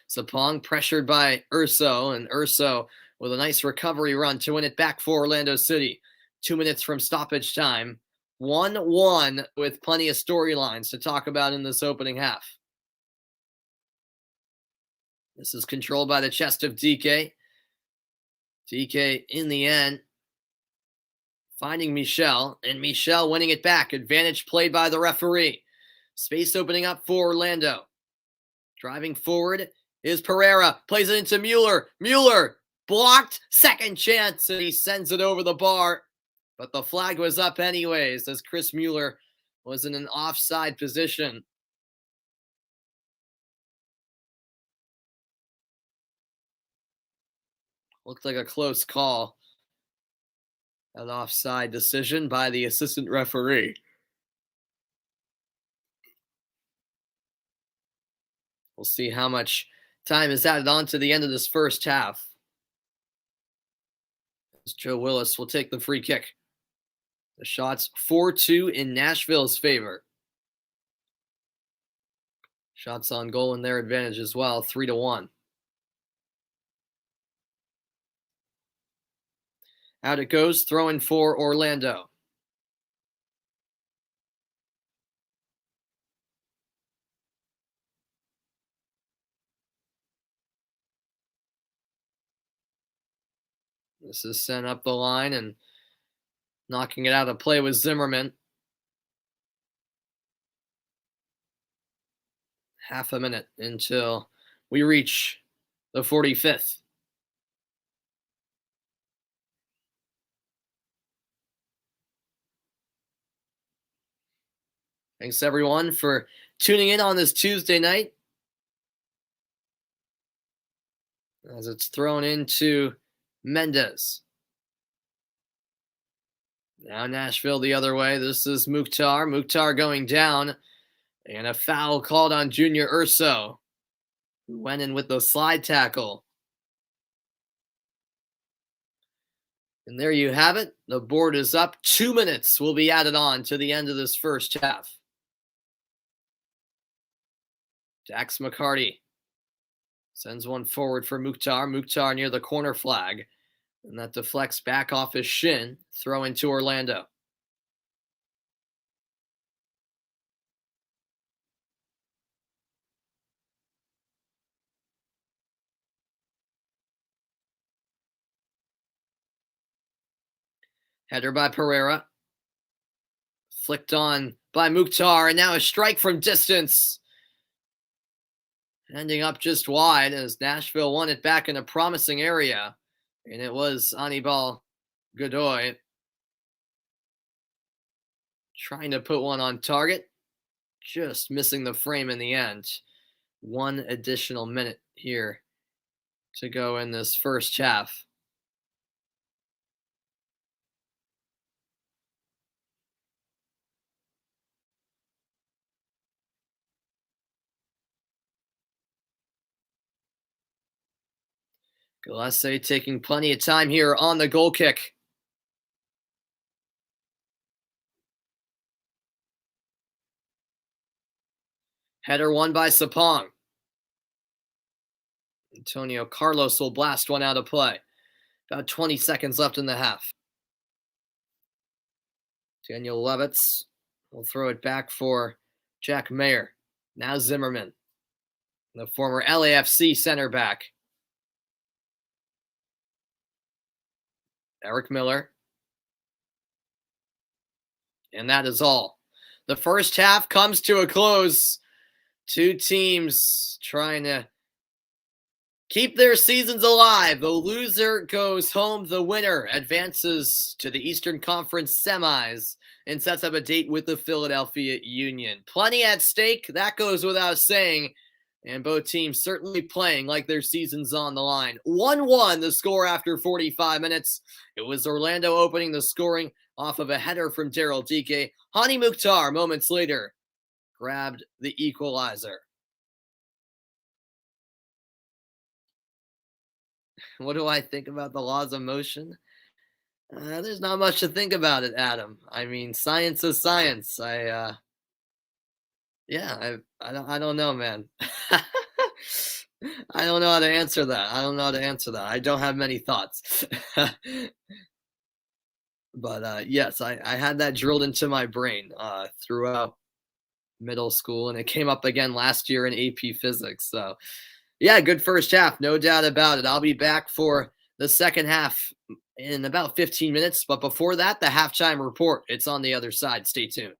Sapong pressured by Urso, and Urso with a nice recovery run to win it back for Orlando City. 2 minutes from stoppage time. 1-1 with plenty of storylines to talk about in this opening half. This is controlled by the chest of DK. DK in the end finding Michel, and Michel winning it back. Advantage played by the referee. Space opening up for Orlando. Driving forward is Pereira. Plays it into Mueller. Mueller blocked. Second chance, and he sends it over the bar. But the flag was up anyways, as Chris Mueller was in an offside position. Looked like a close call. An offside decision by the assistant referee. We'll see how much time is added on to the end of this first half. As Joe Willis will take the free kick. The shot's 4-2 in Nashville's favor. Shots on goal in their advantage as well, 3-1. Out it goes, throwing for Orlando. This is sent up the line and knocking it out of play with Zimmerman. Half a minute until we reach the 45th. Thanks, everyone, for tuning in on this Tuesday night. As it's thrown into Mendez. Now Nashville the other way. This is Mukhtar. Mukhtar going down. And a foul called on Junior Urso, who went in with the slide tackle. And there you have it. The board is up. 2 minutes will be added on to the end of this first half. Dax McCarty sends one forward for Mukhtar. Mukhtar near the corner flag. And that deflects back off his shin. Throw into Orlando. Header by Pereira. Flicked on by Mukhtar. And now a strike from distance. Ending up just wide as Nashville won it back in a promising area. And it was Anibal Godoy trying to put one on target. Just missing the frame in the end. 1 additional minute here to go in this first half. Gillespie taking plenty of time here on the goal kick. Header won by Sapong. Antonio Carlos will blast one out of play. About 20 seconds left in the half. Daniel Levitz will throw it back for Jack Mayer. Now Zimmerman, the former LAFC center back. Eric Miller. And that is all. The first half comes to a close. Two teams trying to keep their seasons alive. The loser goes home. The winner advances to the Eastern Conference semis and sets up a date with the Philadelphia Union. Plenty at stake. That goes without saying. And both teams certainly playing like their season's on the line. 1-1 the score after 45 minutes. It was Orlando opening the scoring off of a header from Daryl Dike. Hani Mukhtar moments later grabbed the equalizer. What do I think about the laws of motion? There's not much to think about it, Adam. I mean, science is science. Yeah, I don't know, man. I don't know how to answer that. I don't know how to answer that. I don't have many thoughts. But yes, I had that drilled into my brain throughout middle school, and it came up again last year in AP Physics. So, yeah, good first half, no doubt about it. I'll be back for the second half in about 15 minutes. But before that, the halftime report. It's on the other side. Stay tuned.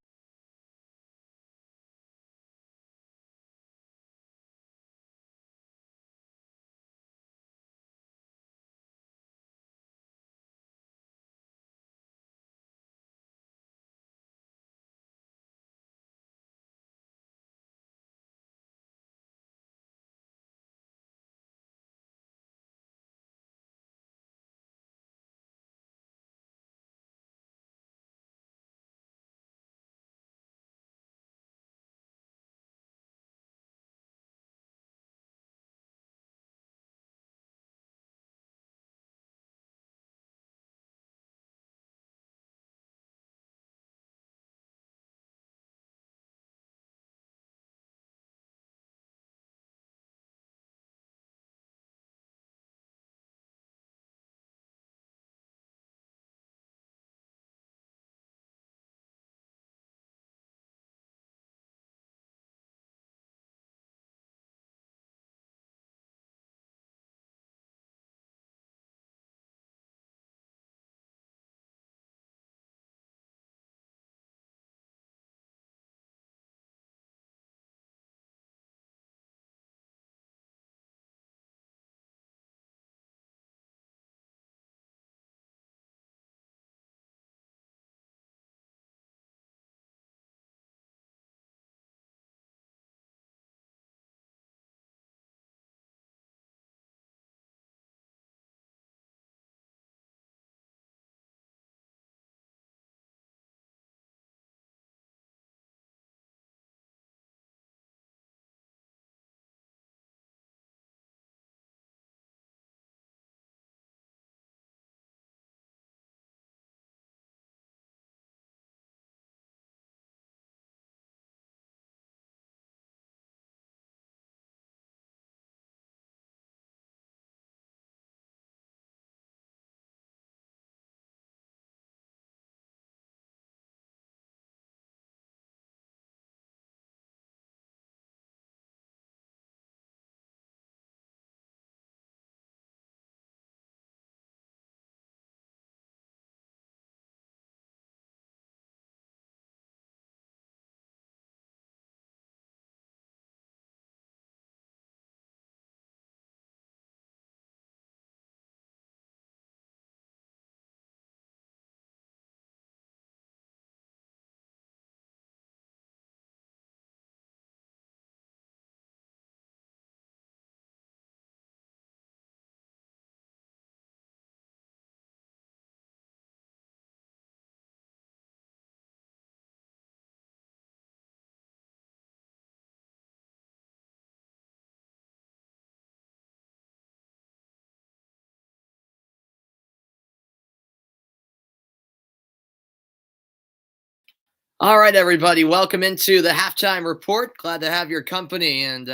All right, everybody, welcome into the halftime report. Glad to have your company. And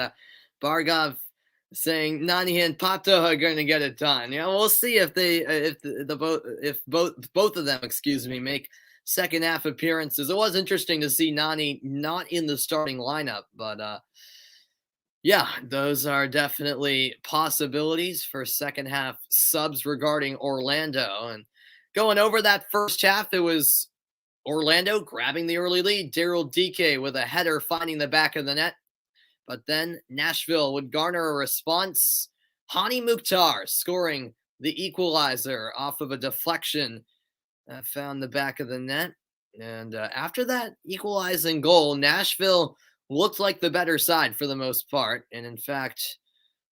Bargov saying Nani and Pato are going to get it done. Yeah, we'll see if they if the both if both of them, excuse me, make second half appearances. It was interesting to see Nani not in the starting lineup, but yeah, those are definitely possibilities for second half subs regarding Orlando. And going over that first half, it was Orlando grabbing the early lead. Daryl DK with a header finding the back of the net. But then Nashville would garner a response. Hani Mukhtar scoring the equalizer off of a deflection that found the back of the net. And after that equalizing goal, Nashville looked like the better side for the most part. And in fact,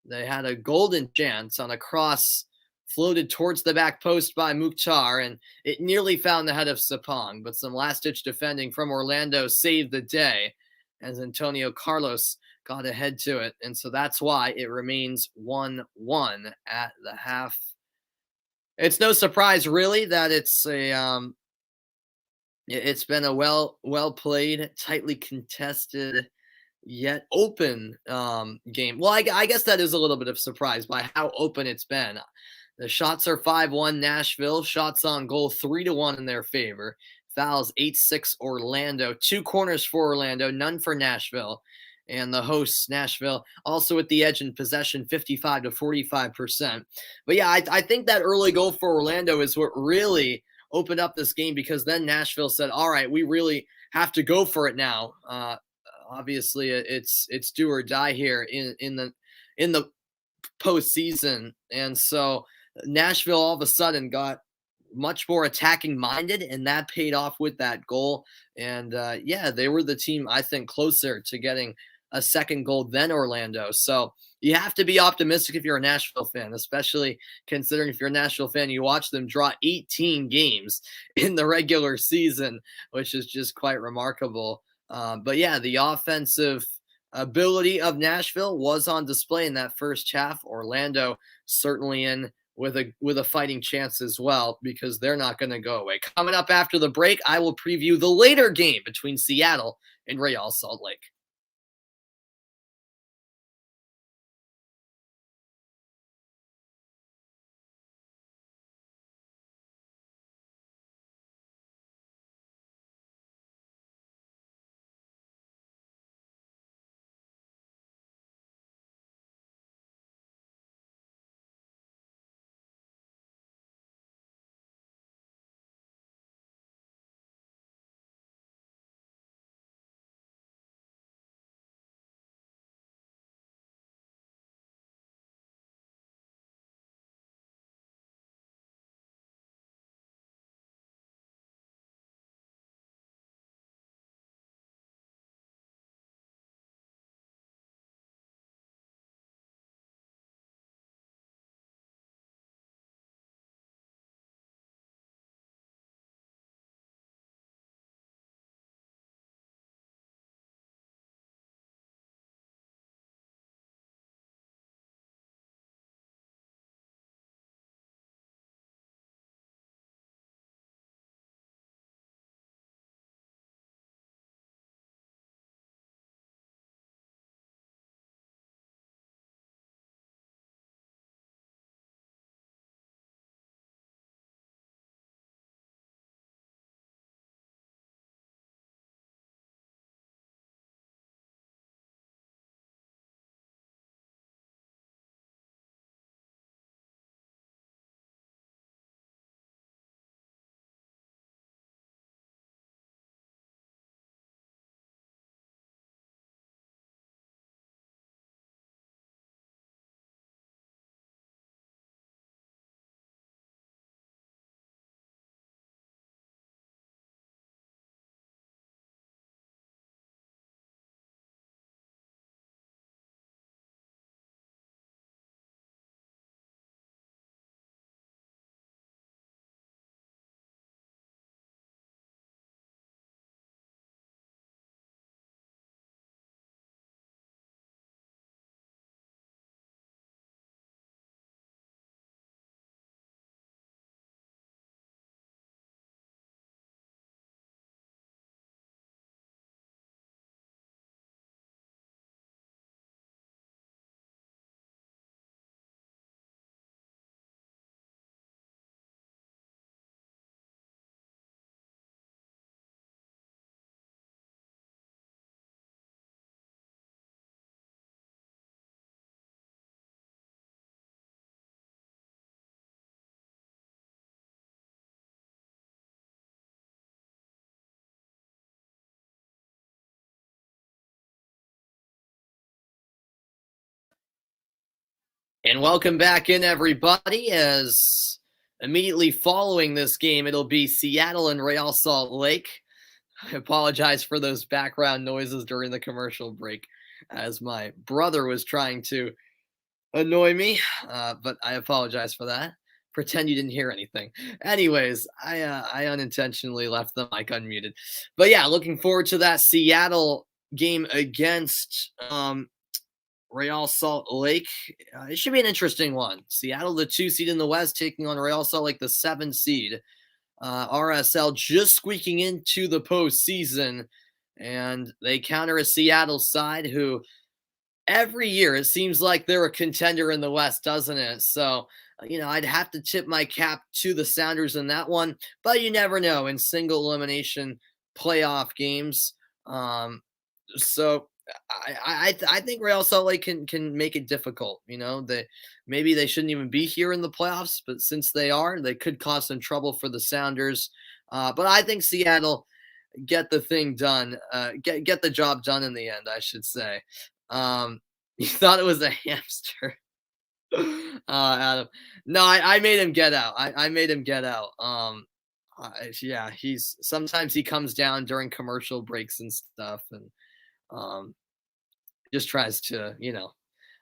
they had a golden chance on a cross floated towards the back post by Mukhtar, and it nearly found the head of Sapong, but some last-ditch defending from Orlando saved the day as Antonio Carlos got ahead to it. And so that's why it remains 1-1 at the half. It's no surprise really that it's been a well played, tightly contested, yet open game. Well, I guess that is a little bit of surprise by how open it's been. The shots are 5-1 Nashville, shots on goal 3-1 in their favor. Fouls 8-6 Orlando, 2 corners for Orlando, none for Nashville. And the hosts, Nashville, also at the edge in possession, 55 to 45%. But yeah, I think that early goal for Orlando is what really opened up this game, because then Nashville said, all right, we really have to go for it now. Obviously, it's do or die here in the postseason, and so Nashville all of a sudden got much more attacking minded, and that paid off with that goal. And yeah, they were the team, I think, closer to getting a second goal than Orlando. So you have to be optimistic if you're a Nashville fan, especially considering if you're a Nashville fan, you watch them draw 18 games in the regular season, which is just quite remarkable. But yeah, the offensive ability of Nashville was on display in that first half. Orlando certainly in with a fighting chance as well, because they're not going to go away. Coming up after the break, I will preview the later game between Seattle and Real Salt Lake. And welcome back in, everybody, as immediately following this game, it'll be Seattle and Real Salt Lake. I apologize for those background noises during the commercial break, as my brother was trying to annoy me, but I apologize for that. Pretend you didn't hear anything. Anyways, I unintentionally left the mic unmuted. But yeah, looking forward to that Seattle game against Real Salt Lake. It should be an interesting one. Seattle, the 2 seed in the West, taking on Real Salt Lake, the 7 seed. RSL just squeaking into the postseason, and they counter a Seattle side who every year it seems like they're a contender in the West, doesn't it? So, I'd have to tip my cap to the Sounders in that one, but you never know in single elimination playoff games. So I think Real Salt Lake can make it difficult. Maybe they shouldn't even be here in the playoffs, but since they are, they could cause some trouble for the Sounders. But I think Seattle get the thing done, get the job done in the end, I should say. You thought it was a hamster, Adam. No, I made him get out. I made him get out. Yeah, sometimes he comes down during commercial breaks and stuff, and um, just tries to,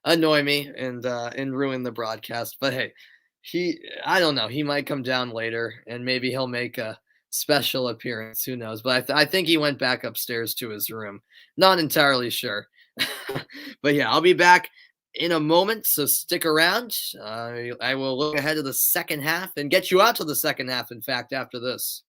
annoy me and ruin the broadcast. But hey, I don't know. He might come down later, and maybe he'll make a special appearance. Who knows? But I think he went back upstairs to his room. Not entirely sure. But yeah, I'll be back in a moment, so stick around. I will look ahead to the second half and get you out to the second half, in fact, after this.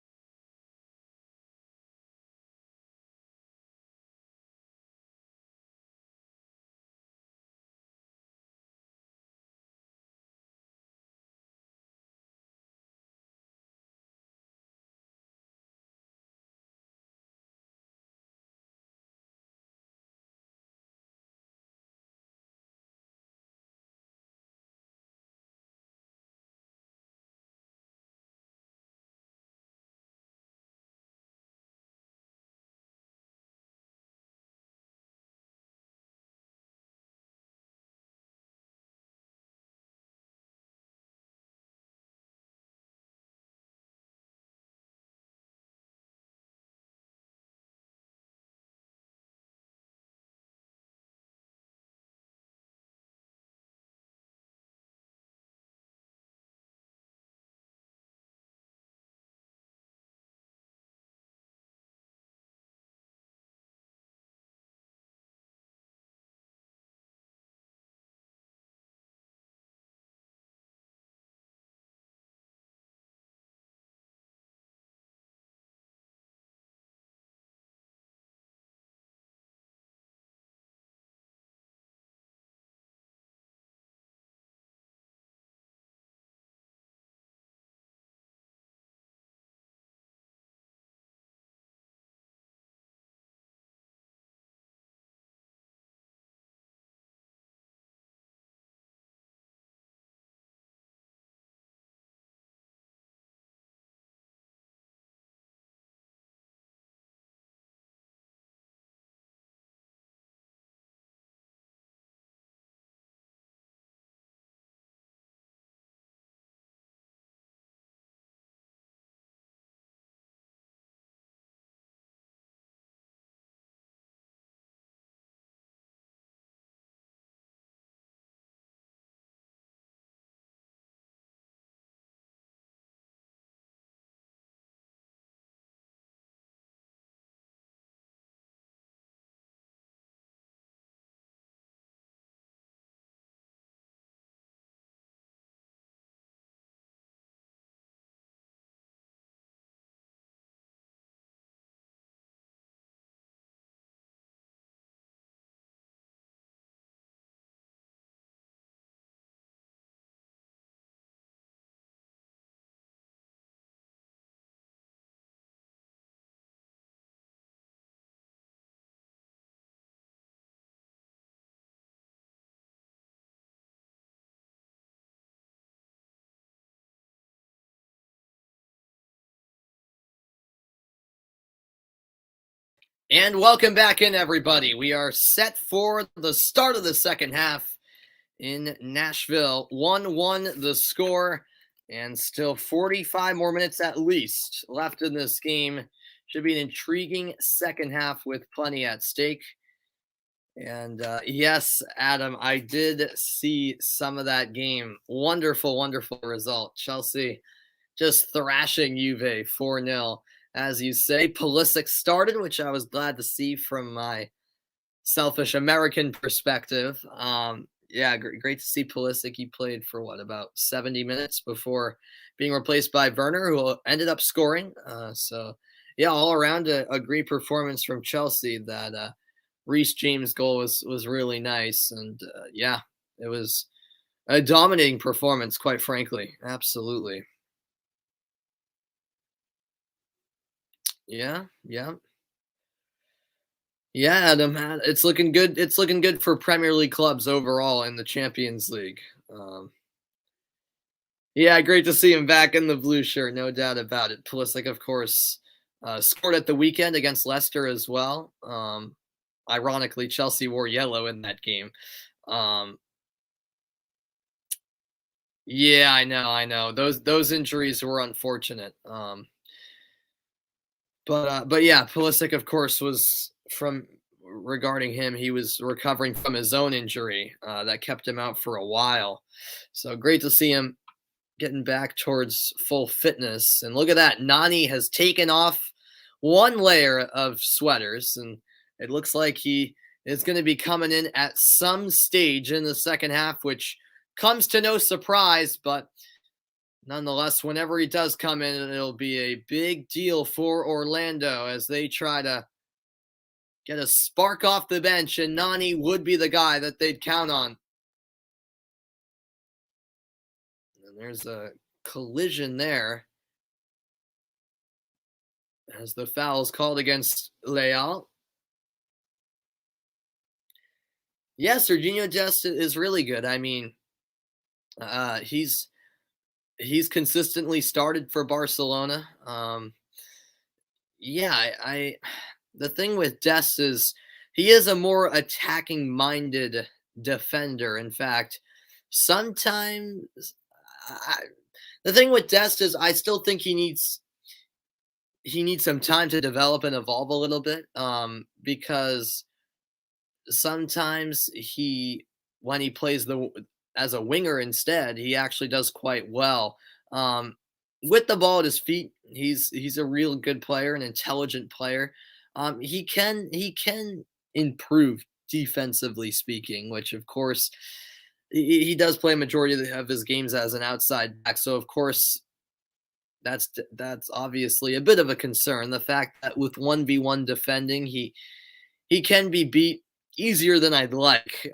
And welcome back in, everybody. We are set for the start of the second half in Nashville. 1-1 the score, and still 45 more minutes at least left in this game. Should be an intriguing second half with plenty at stake. And yes, Adam, I did see some of that game. Wonderful, wonderful result. Chelsea just thrashing Juve 4-0. As you say, Pulisic started, which I was glad to see from my selfish American perspective. Yeah, great to see Pulisic. He played for what, about 70 minutes before being replaced by Werner, who ended up scoring. So yeah, all around a great performance from Chelsea. That Reece James goal was really nice, and yeah, it was a dominating performance, quite frankly. Absolutely. Yeah, yeah. Yeah, Adam, it's looking good. It's looking good for Premier League clubs overall in the Champions League. Um, yeah, great to see him back in the blue shirt, no doubt about it. Pulisic, of course, scored at the weekend against Leicester as well. Ironically, Chelsea wore yellow in that game. Um, yeah, I know. Those injuries were unfortunate. But yeah, Pulisic, of course, was from regarding him. He was recovering from his own injury that kept him out for a while. So great to see him getting back towards full fitness. And look at that, Nani has taken off one layer of sweaters, and it looks like he is going to be coming in at some stage in the second half, which comes to no surprise, but nonetheless, whenever he does come in, it'll be a big deal for Orlando as they try to get a spark off the bench, and Nani would be the guy that they'd count on. And there's a collision there as the foul is called against Leal. Yes, Serginho Dest is really good. I mean, he's consistently started for Barcelona. Yeah, the thing with Dest is he is a more attacking minded defender. In fact, sometimes I, the thing with Dest is I still think he needs some time to develop and evolve a little bit. Because sometimes when he plays the as a winger instead, he actually does quite well. Um, with the ball at his feet, he's a real good player, an intelligent player. He can improve defensively speaking, which of course he does play a majority of his games as an outside back. So of course that's obviously a bit of a concern. The fact that with 1v1 defending, he can be beat easier than I'd like.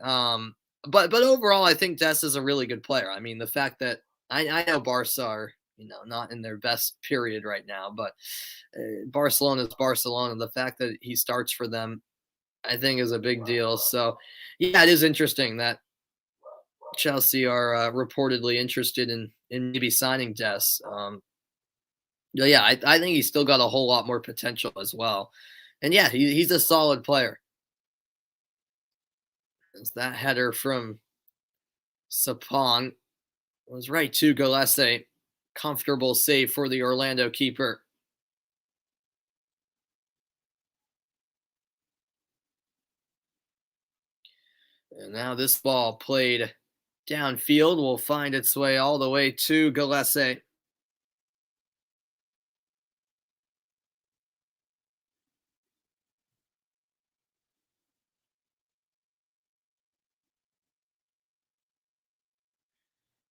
But overall, I think Dest is a really good player. I mean, the fact that I know Barca are not in their best period right now, but Barcelona is Barcelona. The fact that he starts for them, I think, is a big deal. So yeah, it is interesting that Chelsea are reportedly interested in maybe signing Dest. Yeah, I think he's still got a whole lot more potential as well. And yeah, he's a solid player. As that header from Sapong was right to Gillespie. Comfortable save for the Orlando keeper. And now this ball played downfield will find its way all the way to Gillespie.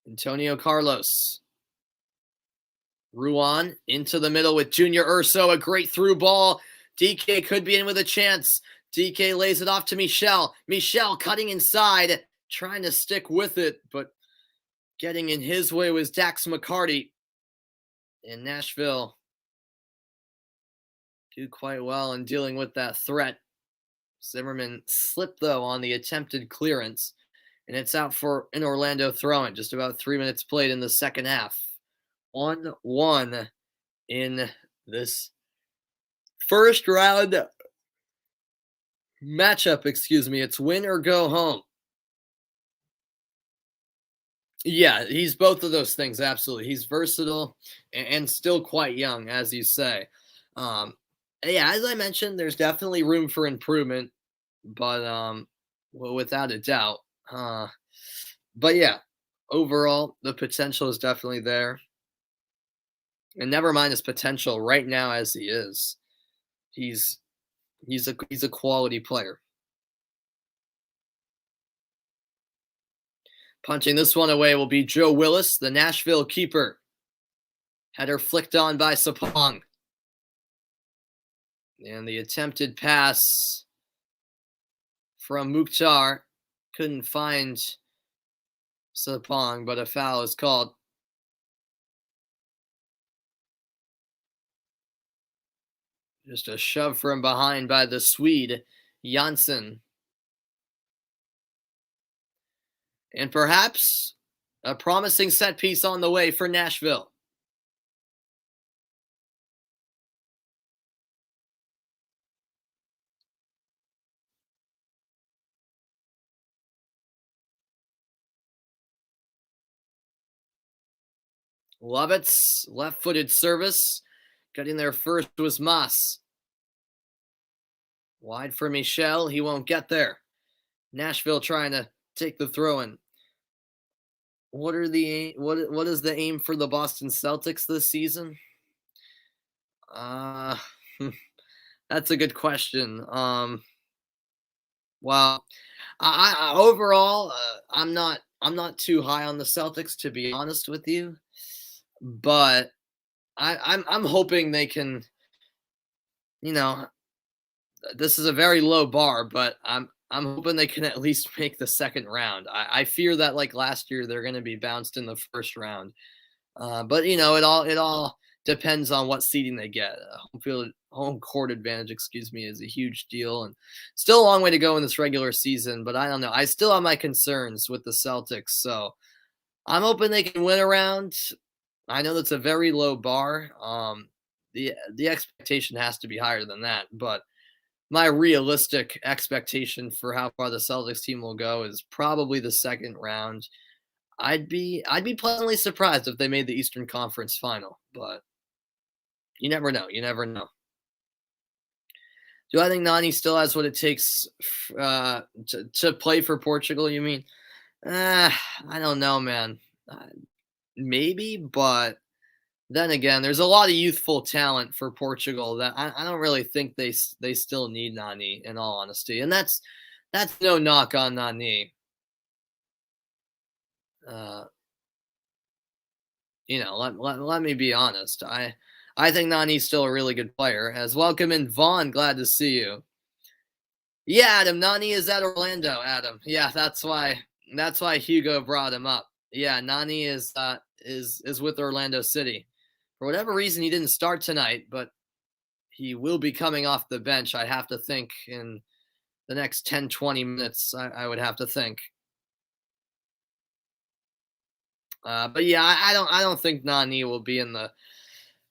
Antonio Carlos. Ruan into the middle with Junior Urso. A great through ball. DK could be in with a chance. DK lays it off to Michel. Michel cutting inside, trying to stick with it, but getting in his way was Dax McCarty. In Nashville, do quite well in dealing with that threat. Zimmerman slipped, though, on the attempted clearance, and it's out for an Orlando throw-in. Just about 3 minutes played in the second half. 1-1 in this first round matchup, excuse me. It's win or go home. Yeah, he's both of those things, absolutely. He's versatile and still quite young, as you say. Um, yeah, as I mentioned, there's definitely room for improvement, but well, without a doubt. Uh, but yeah, overall, the potential is definitely there. And never mind his potential right now as he is. He's he's a quality player. Punching this one away will be Joe Willis, the Nashville keeper. Header flicked on by Sapong. And the attempted pass from Mukhtar couldn't find Sapong, but a foul is called. Just a shove from behind by the Swede, Janssen. And perhaps a promising set piece on the way for Nashville. Lovett's left-footed service. Getting there first was Mas. Wide for Michel. He won't get there. Nashville trying to take the throw-in. What is the aim for the Boston Celtics this season? That's a good question. Well, I overall, I'm not too high on the Celtics, to be honest with you, but I'm hoping they can. This is a very low bar, but I'm hoping they can at least make the second round. I fear that, like last year, they're going to be bounced in the first round. But it all depends on what seeding they get. Home court advantage, is a huge deal, and still a long way to go in this regular season. But I don't know. I still have my concerns with the Celtics, so I'm hoping they can win a round. I know that's a very low bar. The expectation has to be higher than that, but my realistic expectation for how far the Celtics team will go is probably the second round. I'd be pleasantly surprised if they made the Eastern Conference final, but you never know. You never know. Do I think Nani still has what it takes to play for Portugal, you mean? I don't know, man. Maybe, but then again, there's a lot of youthful talent for Portugal that I don't really think they still need Nani, in all honesty. And that's no knock on Nani. Let me be honest. I think Nani's still a really good player. As welcome in Vaughn, glad to see you. Yeah, Adam, Nani is at Orlando, Adam. Yeah, that's why Hugo brought him up. Yeah, Nani is with Orlando City. For whatever reason, he didn't start tonight, but he will be coming off the bench, I have to think, in the next 10, 20 minutes, I would have to think. But yeah, I don't think Nani will be in the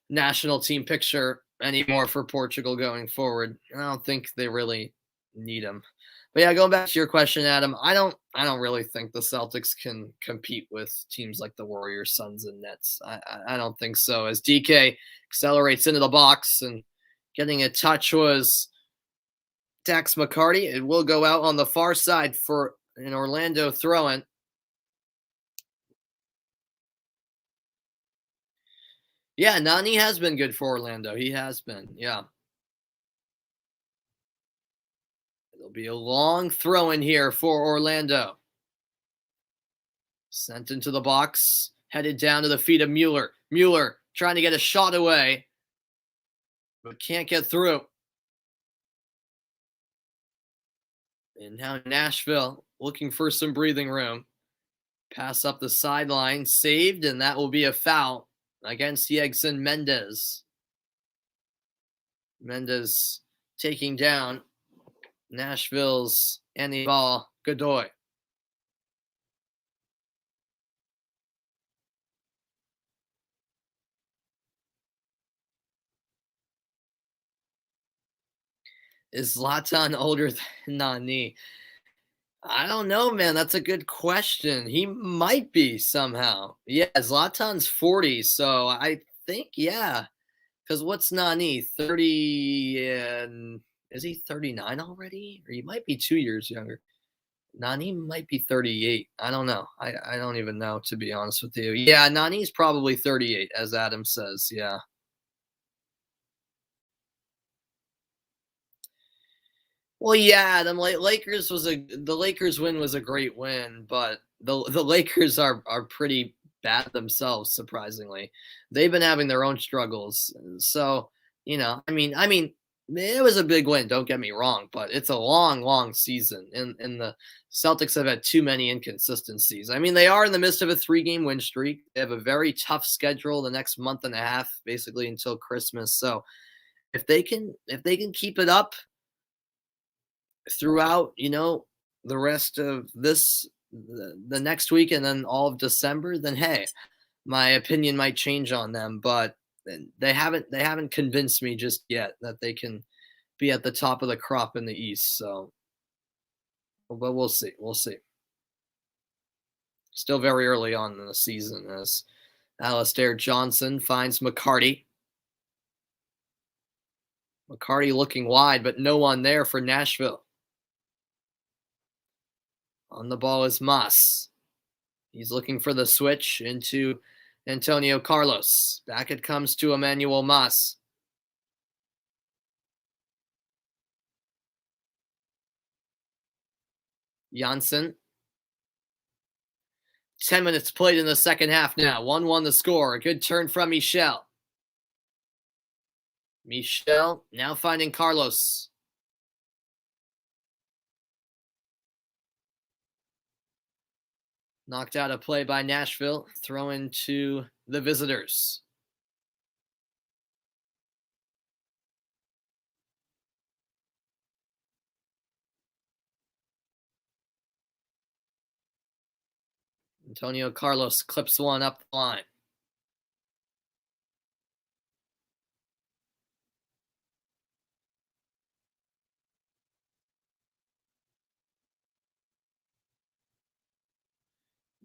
national team picture anymore for Portugal going forward. I don't think they really need him. But yeah, going back to your question, Adam, I don't really think the Celtics can compete with teams like the Warriors, Suns, and Nets. I don't think so. As DK accelerates into the box and getting a touch was Dax McCarty. It will go out on the far side for an Orlando throw-in. Yeah, Nani has been good for Orlando. He has been, yeah. It'll be a long throw in here for Orlando. Sent into the box, headed down to the feet of Mueller. Mueller trying to get a shot away, but can't get through. And now Nashville looking for some breathing room. Pass up the sideline, saved, and that will be a foul against Yegson Mendez. Mendez taking down Nashville's Anibal Godoy. Is Zlatan older than Nani? I don't know, man. That's a good question. He might be somehow. Yeah, Zlatan's 40, so I think, yeah. Because what's Nani? 30, and is he 39 already? Or he might be 2 years younger. Nani might be 38. I don't know. I don't even know, to be honest with you. Yeah, Nani's probably 38, as Adam says. Yeah. Well, yeah, the Lakers win was a great win, but the Lakers are pretty bad themselves, surprisingly. They've been having their own struggles. So, I mean, it was a big win, don't get me wrong, but it's a long, long season. And the Celtics have had too many inconsistencies. I mean, they are in the midst of a 3-game win streak. They have a very tough schedule the next month and a half, basically until Christmas. So if they can keep it up throughout, the rest of the next week and then all of December, then hey, my opinion might change on them, but they haven't convinced me just yet that they can be at the top of the crop in the East. So, but we'll see. We'll see. Still very early on in the season as Alistair Johnson finds McCarty. McCarty looking wide, but no one there for Nashville. On the ball is Mas. He's looking for the switch into Antonio Carlos. Back it comes to Emmanuel Mas. Janssen. 10 minutes played in the second half now. 1-1 the score. A good turn from Michel. Michel now finding Carlos. Knocked out a play by Nashville. Throw into the visitors. Antonio Carlos clips one up the line.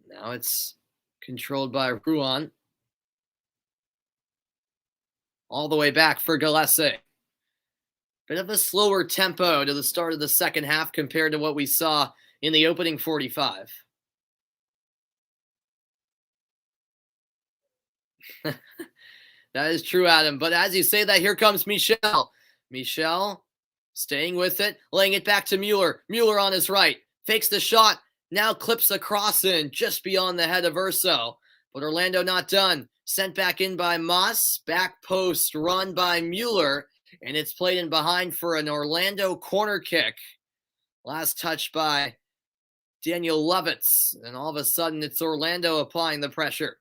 Now it's controlled by Ruan. All the way back for Gillespie. Bit of a slower tempo to the start of the second half compared to what we saw in the opening 45. That is true, Adam. But as you say that, here comes Michel. Michel staying with it, laying it back to Mueller. Mueller on his right. Fakes the shot. Now clips a cross in just beyond the head of Urso. But Orlando not done. Sent back in by Moss. Back post run by Mueller. And it's played in behind for an Orlando corner kick. Last touch by Daniel Lovitz. And all of a sudden, it's Orlando applying the pressure.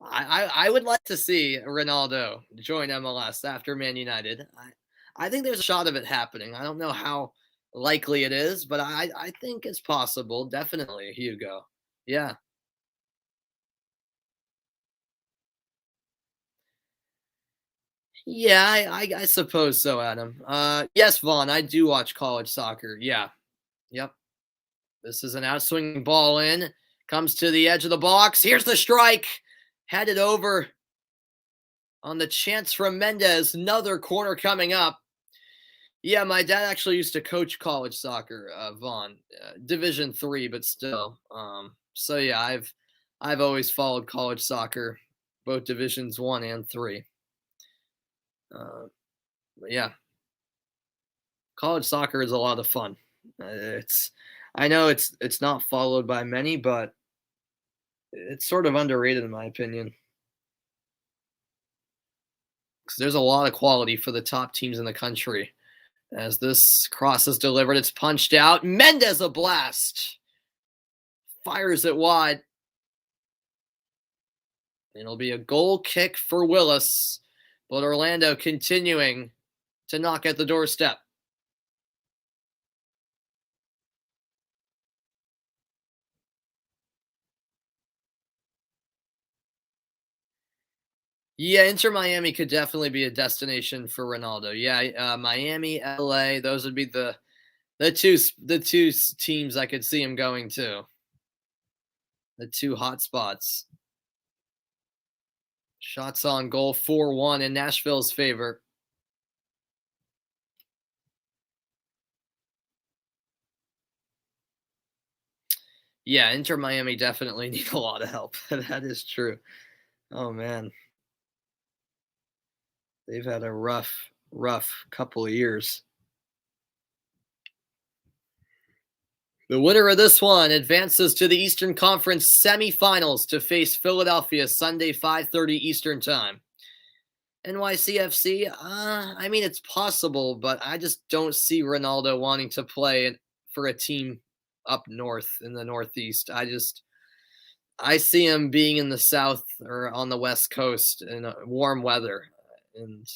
I would like to see Ronaldo join MLS after Man United. I think there's a shot of it happening. I don't know how likely it is, but I think it's possible. Definitely, Hugo. Yeah. Yeah, I suppose so, Adam. Yes, Vaughn, I do watch college soccer. Yeah. Yep. This is an outswinging ball in. Comes to the edge of the box. Here's the strike. Headed over on the chance from Mendez. Another corner coming up. Yeah, my dad actually used to coach college soccer, Vaughn, Division 3, but still. So yeah, I've always followed college soccer, both Divisions 1 and 3. But yeah, college soccer is a lot of fun. It's I know it's not followed by many, but it's sort of underrated in my opinion. Because there's a lot of quality for the top teams in the country. As this cross is delivered, it's punched out. Mendez a blast. Fires it wide. It'll be a goal kick for Willis, but Orlando continuing to knock at the doorstep. Yeah, Inter Miami could definitely be a destination for Ronaldo. Yeah, Miami, LA, those would be the two teams I could see him going to. The two hot spots. Shots on goal 4-1 in Nashville's favor. Yeah, Inter Miami definitely need a lot of help. That is true. Oh man. They've had a rough couple of years. The winner of this one advances to the Eastern Conference semifinals to face Philadelphia Sunday, 5:30 Eastern Time. NYCFC, I mean, it's possible, but I just don't see Ronaldo wanting to play for a team up north in the Northeast. I see him being in the South or on the West Coast in warm weather, and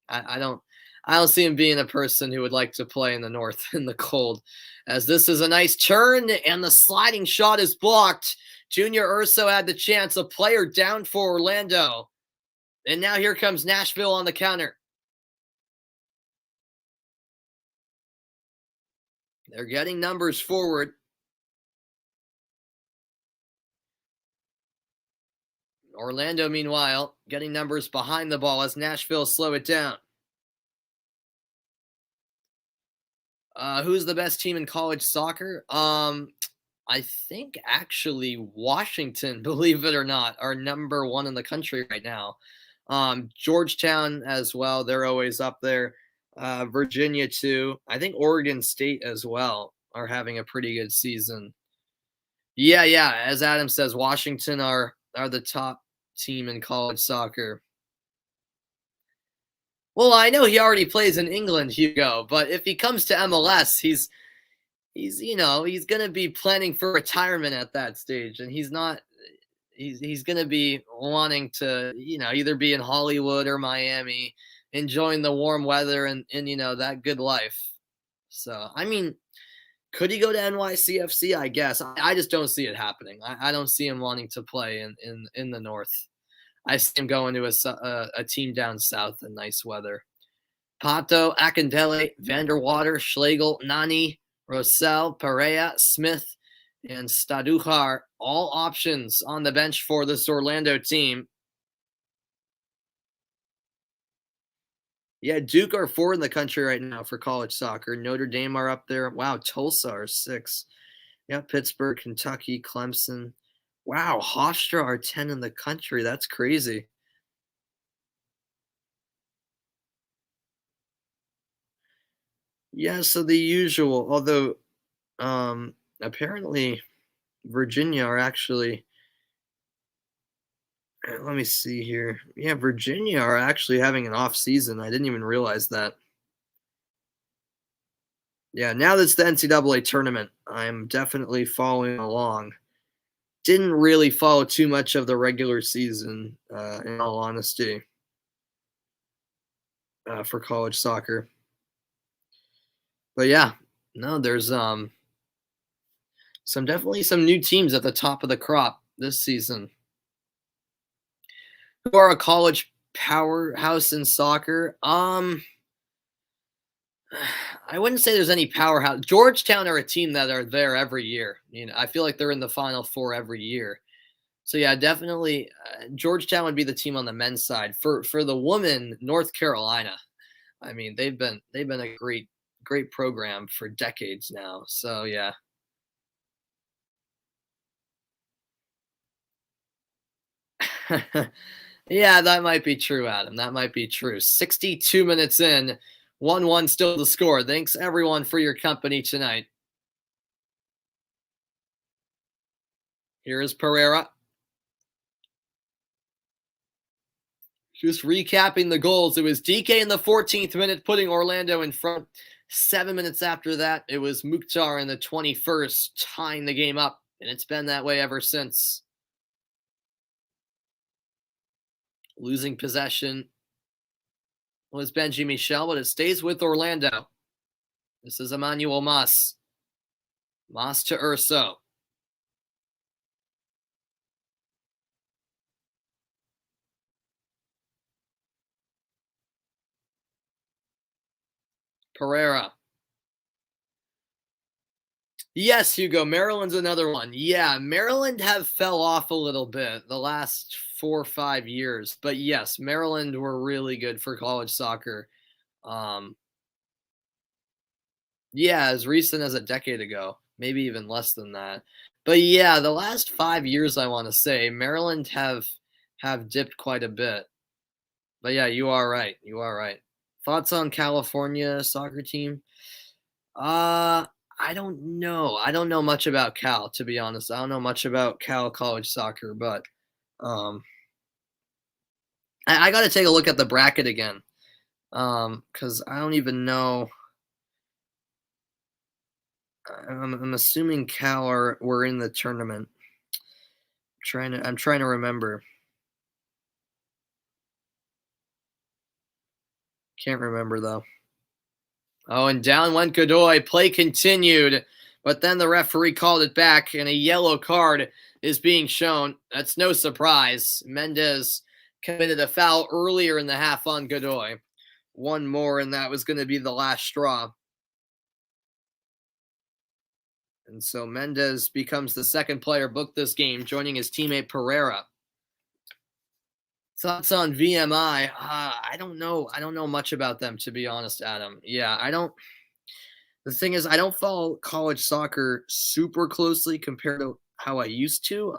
I don't. I don't see him being a person who would like to play in the north in the cold. As this is a nice turn and the sliding shot is blocked. Junior Urso had the chance, a player down for Orlando. And now here comes Nashville on the counter. They're getting numbers forward. Orlando, meanwhile, getting numbers behind the ball as Nashville slow it down. Who's the best team in college soccer? I think actually Washington, believe it or not, are number one in the country right now. Georgetown as well. They're always up there. Virginia too. I think Oregon State as well are having a pretty good season. Yeah. As Adam says, Washington are the top team in college soccer. Well, I know he already plays in England, Hugo, but if he comes to MLS, he's going to be planning for retirement at that stage, and he's going to be wanting to, either be in Hollywood or Miami, enjoying the warm weather and that good life. So, I mean, could he go to NYCFC? I guess. I just don't see it happening. I don't see him wanting to play in the North. I see him going to a team down south in nice weather. Pato, Akindele, Vanderwater, Schlegel, Nani, Rosell, Perea, Smith, and Staduhar, all options on the bench for this Orlando team. Yeah, Duke are 4 in the country right now for college soccer. Notre Dame are up there. Wow, Tulsa are 6. Yeah, Pittsburgh, Kentucky, Clemson. Wow, Hofstra are 10 in the country. That's crazy. Yeah, so the usual, although apparently Virginia are actually, let me see here. Yeah, Virginia are actually having an off season. I didn't even realize that. Yeah, now that's the NCAA tournament. I'm definitely following along. Didn't really follow too much of the regular season, in all honesty, for college soccer. But yeah, no, there's definitely some new teams at the top of the crop this season who are a college powerhouse in soccer. I wouldn't say there's any powerhouse. Georgetown are a team that are there every year. I feel like they're in the Final Four every year. So yeah, definitely Georgetown would be the team on the men's side. For the women, North Carolina. I mean, they've been a great program for decades now. So yeah. Yeah, that might be true, Adam. That might be true. 62 minutes in, 1-1 still the score. Thanks everyone for your company tonight. Here is Pereira. Just recapping the goals. It was DK in the 14th minute, putting Orlando in front. 7 minutes after that, it was Mukhtar in the 21st, tying the game up. And it's been that way ever since. Losing possession was Benji Michel, but it stays with Orlando. This is Emmanuel Mas. Mas to Urso. Pereira. Yes, Hugo. Maryland's another one. Yeah, Maryland have fell off a little bit the last 4 or 5 years. But yes, Maryland were really good for college soccer. Yeah, as recent as a decade ago, maybe even less than that. But yeah, the last 5 years, I want to say, Maryland have dipped quite a bit. But yeah, you are right. You are right. Thoughts on California soccer team? I don't know. I don't know much about Cal, to be honest. I don't know much about Cal college soccer, but um, I got to take a look at the bracket again because I don't even know. I'm assuming Cal were in the tournament. I'm trying to remember. Can't remember though. Oh, and down went Godoy. Play continued, but then the referee called it back, and a yellow card is being shown. That's no surprise. Mendez committed a foul earlier in the half on Godoy. One more, and that was going to be the last straw. And so Mendez becomes the second player booked this game, joining his teammate Pereira. Thoughts on VMI? I don't know. I don't know much about them, to be honest, Adam. Yeah, I don't. The thing is, I don't follow college soccer super closely compared to how I used to.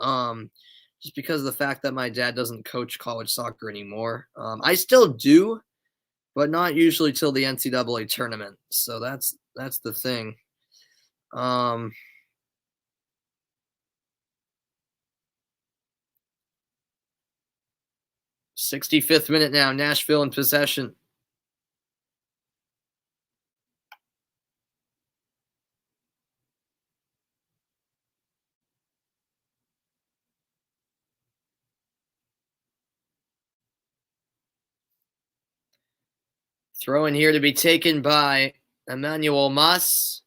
Just because of the fact that my dad doesn't coach college soccer anymore. I still do, but not usually till the NCAA tournament. So that's the thing. 65th minute now. Nashville in possession. Throw in here to be taken by Emmanuel Mas.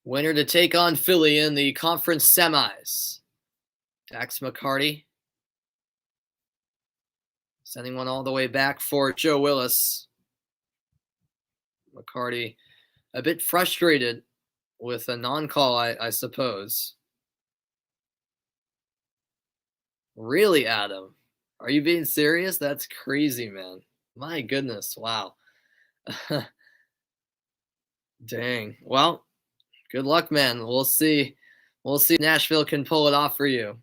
Winner to take on Philly in the conference semis. Dax McCarty sending one all the way back for Joe Willis. McCarty a bit frustrated with a non-call, I suppose. Really, Adam? Are you being serious? That's crazy, man. My goodness. Wow. Dang. Well, good luck, man. We'll see. We'll see if Nashville can pull it off for you.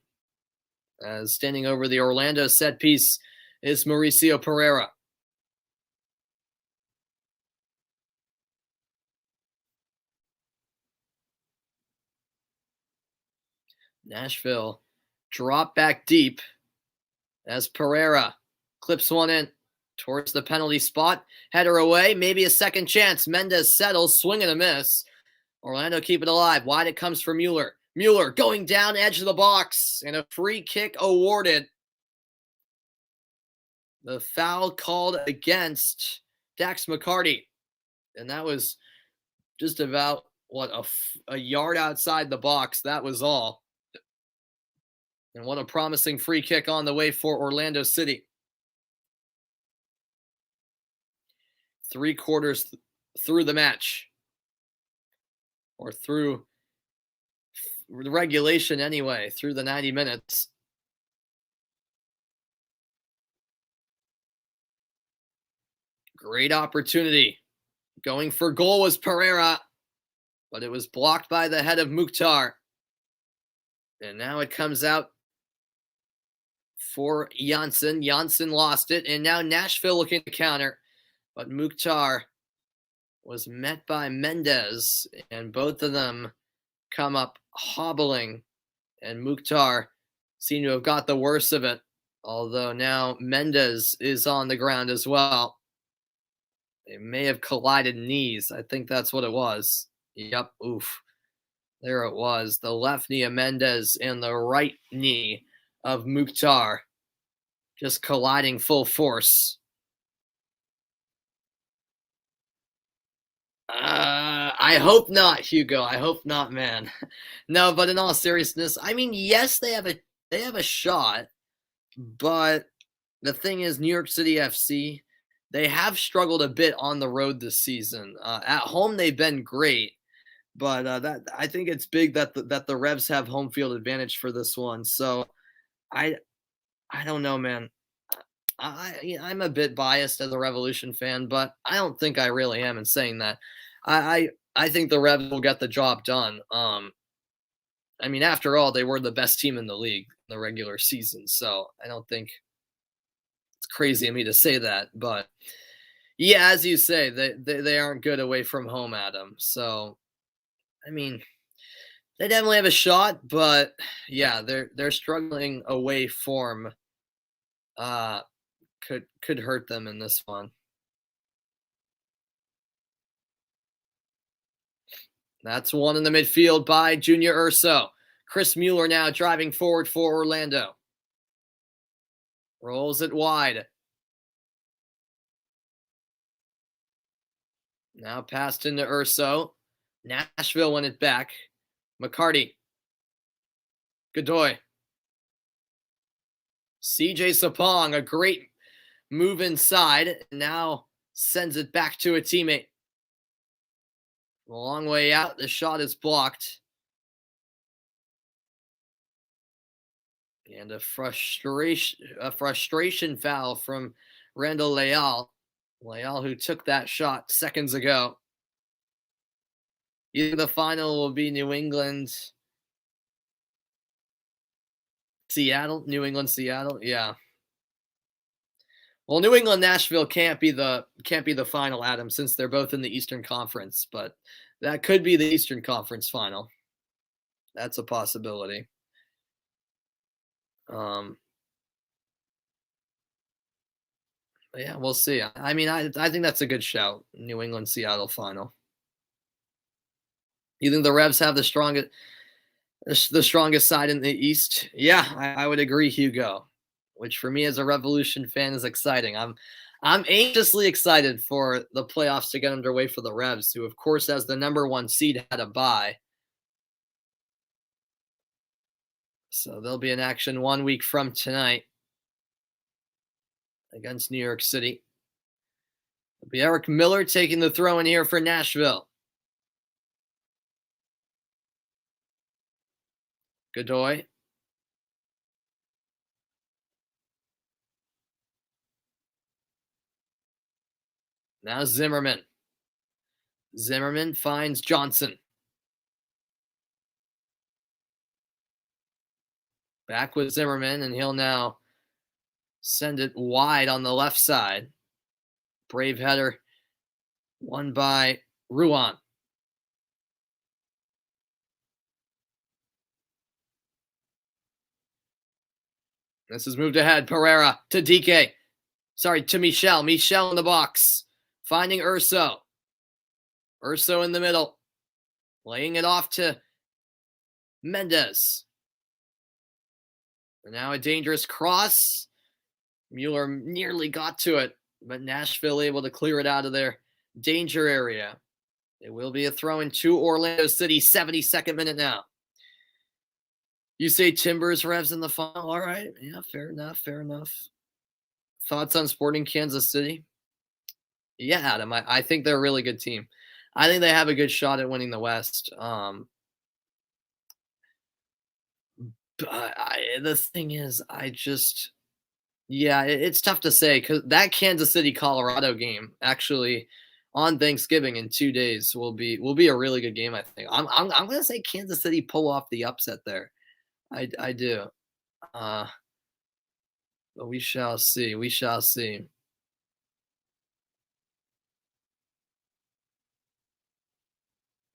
As standing over the Orlando set piece is Mauricio Pereira. Nashville drop back deep as Pereira clips one in towards the penalty spot. Header away, maybe a second chance. Mendez settles, swing and a miss. Orlando keep it alive. Wide it comes for Mueller. Mueller going down edge of the box, and a free kick awarded. The foul called against Dax McCarty, and that was just about a yard outside the box. That was all. And what a promising free kick on the way for Orlando City. 3/4 through the match, or through the regulation anyway, through the 90 minutes. Great opportunity. Going for goal was Pereira, but it was blocked by the head of Mukhtar. And now it comes out for Janssen. Janssen lost it, and now Nashville looking to counter. But Mukhtar was met by Mendez, and both of them come up hobbling, and Mukhtar seemed to have got the worst of it, although now Mendez is on the ground as well. They may have collided knees. I think that's what it was. Yep, oof. There it was. The left knee of Mendez and the right knee of Mukhtar just colliding full force. I hope not, Hugo. I hope not, man. No, but in all seriousness, I mean, yes, they have a shot, but the thing is, New York City FC, they have struggled a bit on the road this season. At home, they've been great, but that I think it's big that the Revs have home field advantage for this one. So I don't know, man. I'm a bit biased as a Revolution fan, but I don't think I really am in saying that. I think the Revs will get the job done. I mean, after all, they were the best team in the league in the regular season, so I don't think it's crazy of me to say that. But yeah, as you say, they aren't good away from home, Adam. So I mean, they definitely have a shot, but yeah, they're struggling away form. Uh, could hurt them in this one. That's one in the midfield by Junior Urso. Chris Mueller now driving forward for Orlando. Rolls it wide. Now passed into Urso. Nashville won it back. McCarty. Godoy. CJ Sapong, a great move inside. Now sends it back to a teammate. A long way out. The shot is blocked. And a frustration foul from Randall Leal. Leal, who took that shot seconds ago. Either the final will be New England, Seattle. New England, Seattle. Yeah. Well, New England, Nashville can't be the final, Adam, since they're both in the Eastern Conference. But that could be the Eastern Conference final. That's a possibility. Yeah, we'll see. I mean, I think that's a good shout. New England, Seattle final. You think the Revs have the strongest side in the East? Yeah, I would agree, Hugo. Which for me as a Revolution fan is exciting. I'm anxiously excited for the playoffs to get underway for the Revs, who of course as the number 1 seed had a bye. So they'll be in action 1 week from tonight against New York City. It'll be Eric Miller taking the throw in here for Nashville. Godoy. Now Zimmerman. Zimmerman finds Johnson. Back with Zimmerman, and he'll now send it wide on the left side. Brave header won by Ruan. This is moved ahead. Pereira to DK. Sorry, to Michel. Michel in the box. Finding Urso. Urso in the middle. Laying it off to Mendez. And now a dangerous cross. Mueller nearly got to it, but Nashville able to clear it out of their danger area. It will be a throw in to Orlando City, 72nd minute now. You say Timbers Revs in the final? All right. Yeah, fair enough. Fair enough. Thoughts on Sporting Kansas City? Yeah, Adam, I think they're a really good team. I think they have a good shot at winning the West. But the thing is, it's tough to say because that Kansas City Colorado game actually on Thanksgiving in 2 days will be a really good game. I think I'm gonna say Kansas City pull off the upset there. I do. But we shall see. We shall see.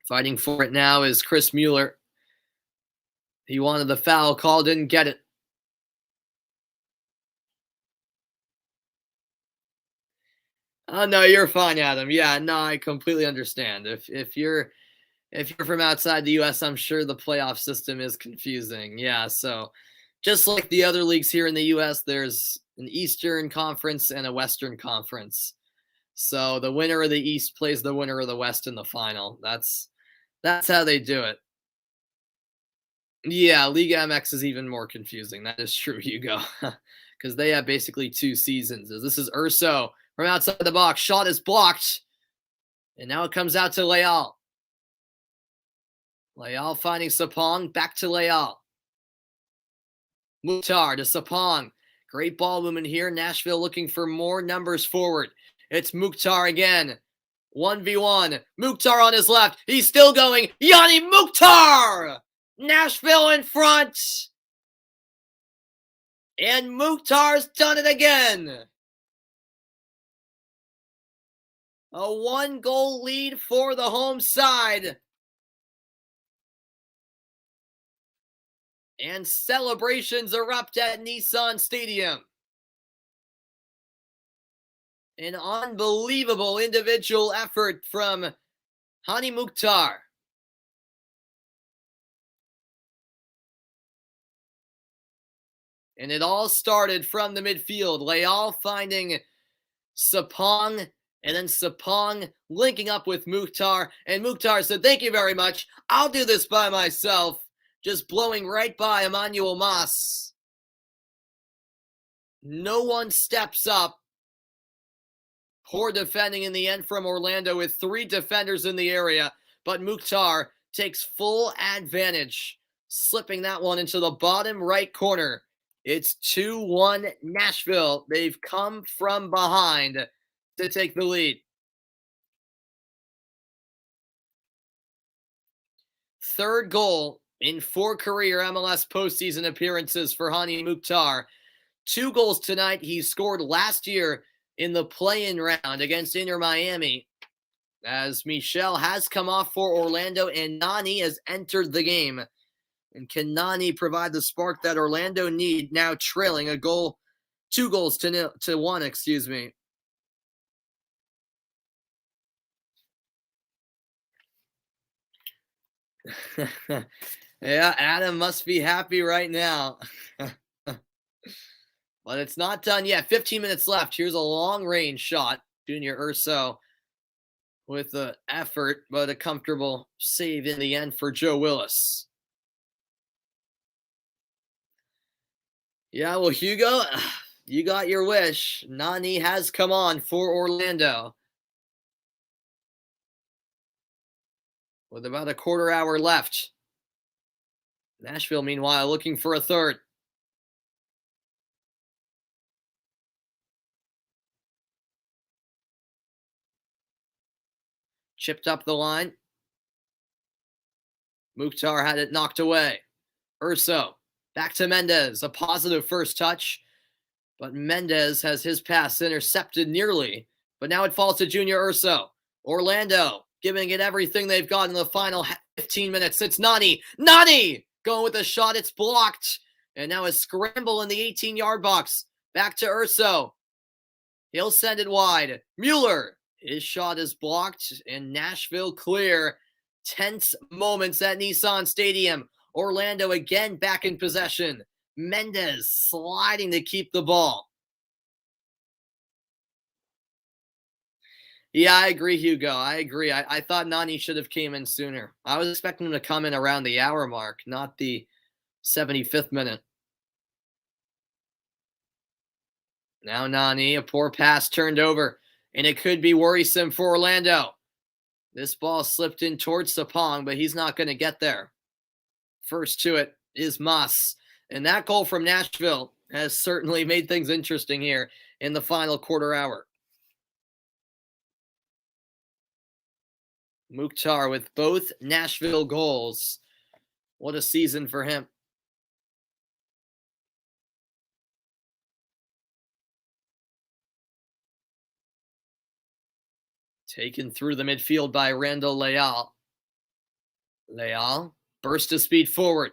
Fighting for it now is Chris Mueller. He wanted the foul call, didn't get it. Oh no, you're fine, Adam. Yeah, no, I completely understand. If you're from outside the US, I'm sure the playoff system is confusing. Yeah, so just like the other leagues here in the US, there's an Eastern Conference and a Western Conference. So the winner of the East plays the winner of the West in the final. That's how they do it. Yeah, Liga MX is even more confusing. That is true, Hugo. Because they have basically 2 seasons. This is Urso from outside the box. Shot is blocked. And now it comes out to Leal. Leal finding Sapong. Back to Leal. Mukhtar to Sapong. Great ball movement here. Nashville looking for more numbers forward. It's Mukhtar again. 1v1. Mukhtar on his left. He's still going. Yanni Mukhtar! Nashville in front. And Mukhtar's done it again. A 1-goal lead for the home side. And celebrations erupt at Nissan Stadium. An unbelievable individual effort from Hani Mukhtar. And it all started from the midfield. Leal finding Sapong, and then Sapong linking up with Mukhtar. And Mukhtar said, "Thank you very much. I'll do this by myself." Just blowing right by Emmanuel Mas. No one steps up. Poor defending in the end from Orlando with 3 defenders in the area. But Mukhtar takes full advantage, slipping that one into the bottom right corner. It's 2-1 Nashville. They've come from behind to take the lead. Third goal in 4 career MLS postseason appearances for Hani Mukhtar. 2 goals tonight. He scored last year in the play-in round against Inter Miami, as Michel has come off for Orlando and Nani has entered the game. And can Nani provide the spark that Orlando need, now trailing 2 goals to 1, excuse me. Yeah, Adam must be happy right now. But it's not done yet. 15 minutes left. Here's a long-range shot. Junior Urso with the effort, but a comfortable save in the end for Joe Willis. Yeah, well, Hugo, you got your wish. Nani has come on for Orlando. With about a quarter hour left. Nashville, meanwhile, looking for a third. Chipped up the line. Mukhtar had it knocked away. Urso, back to Mendez. A positive first touch. But Mendez has his pass intercepted nearly. But now it falls to Junior Urso. Orlando giving it everything they've got in the final 15 minutes. It's Nani. Nani! Going with a shot. It's blocked. And now a scramble in the 18-yard box. Back to Urso. He'll send it wide. Mueller. His shot is blocked. And Nashville clear. Tense moments at Nissan Stadium. Orlando again back in possession. Mendez sliding to keep the ball. Yeah, I agree, Hugo. I agree. I thought Nani should have came in sooner. I was expecting him to come in around the hour mark, not the 75th minute. Now Nani, a poor pass turned over, and it could be worrisome for Orlando. This ball slipped in towards Sapong, but he's not going to get there. First to it is Mas. And that goal from Nashville has certainly made things interesting here in the final quarter hour. Mukhtar with both Nashville goals. What a season for him. Taken through the midfield by Randall Leal. Leal, burst of speed forward.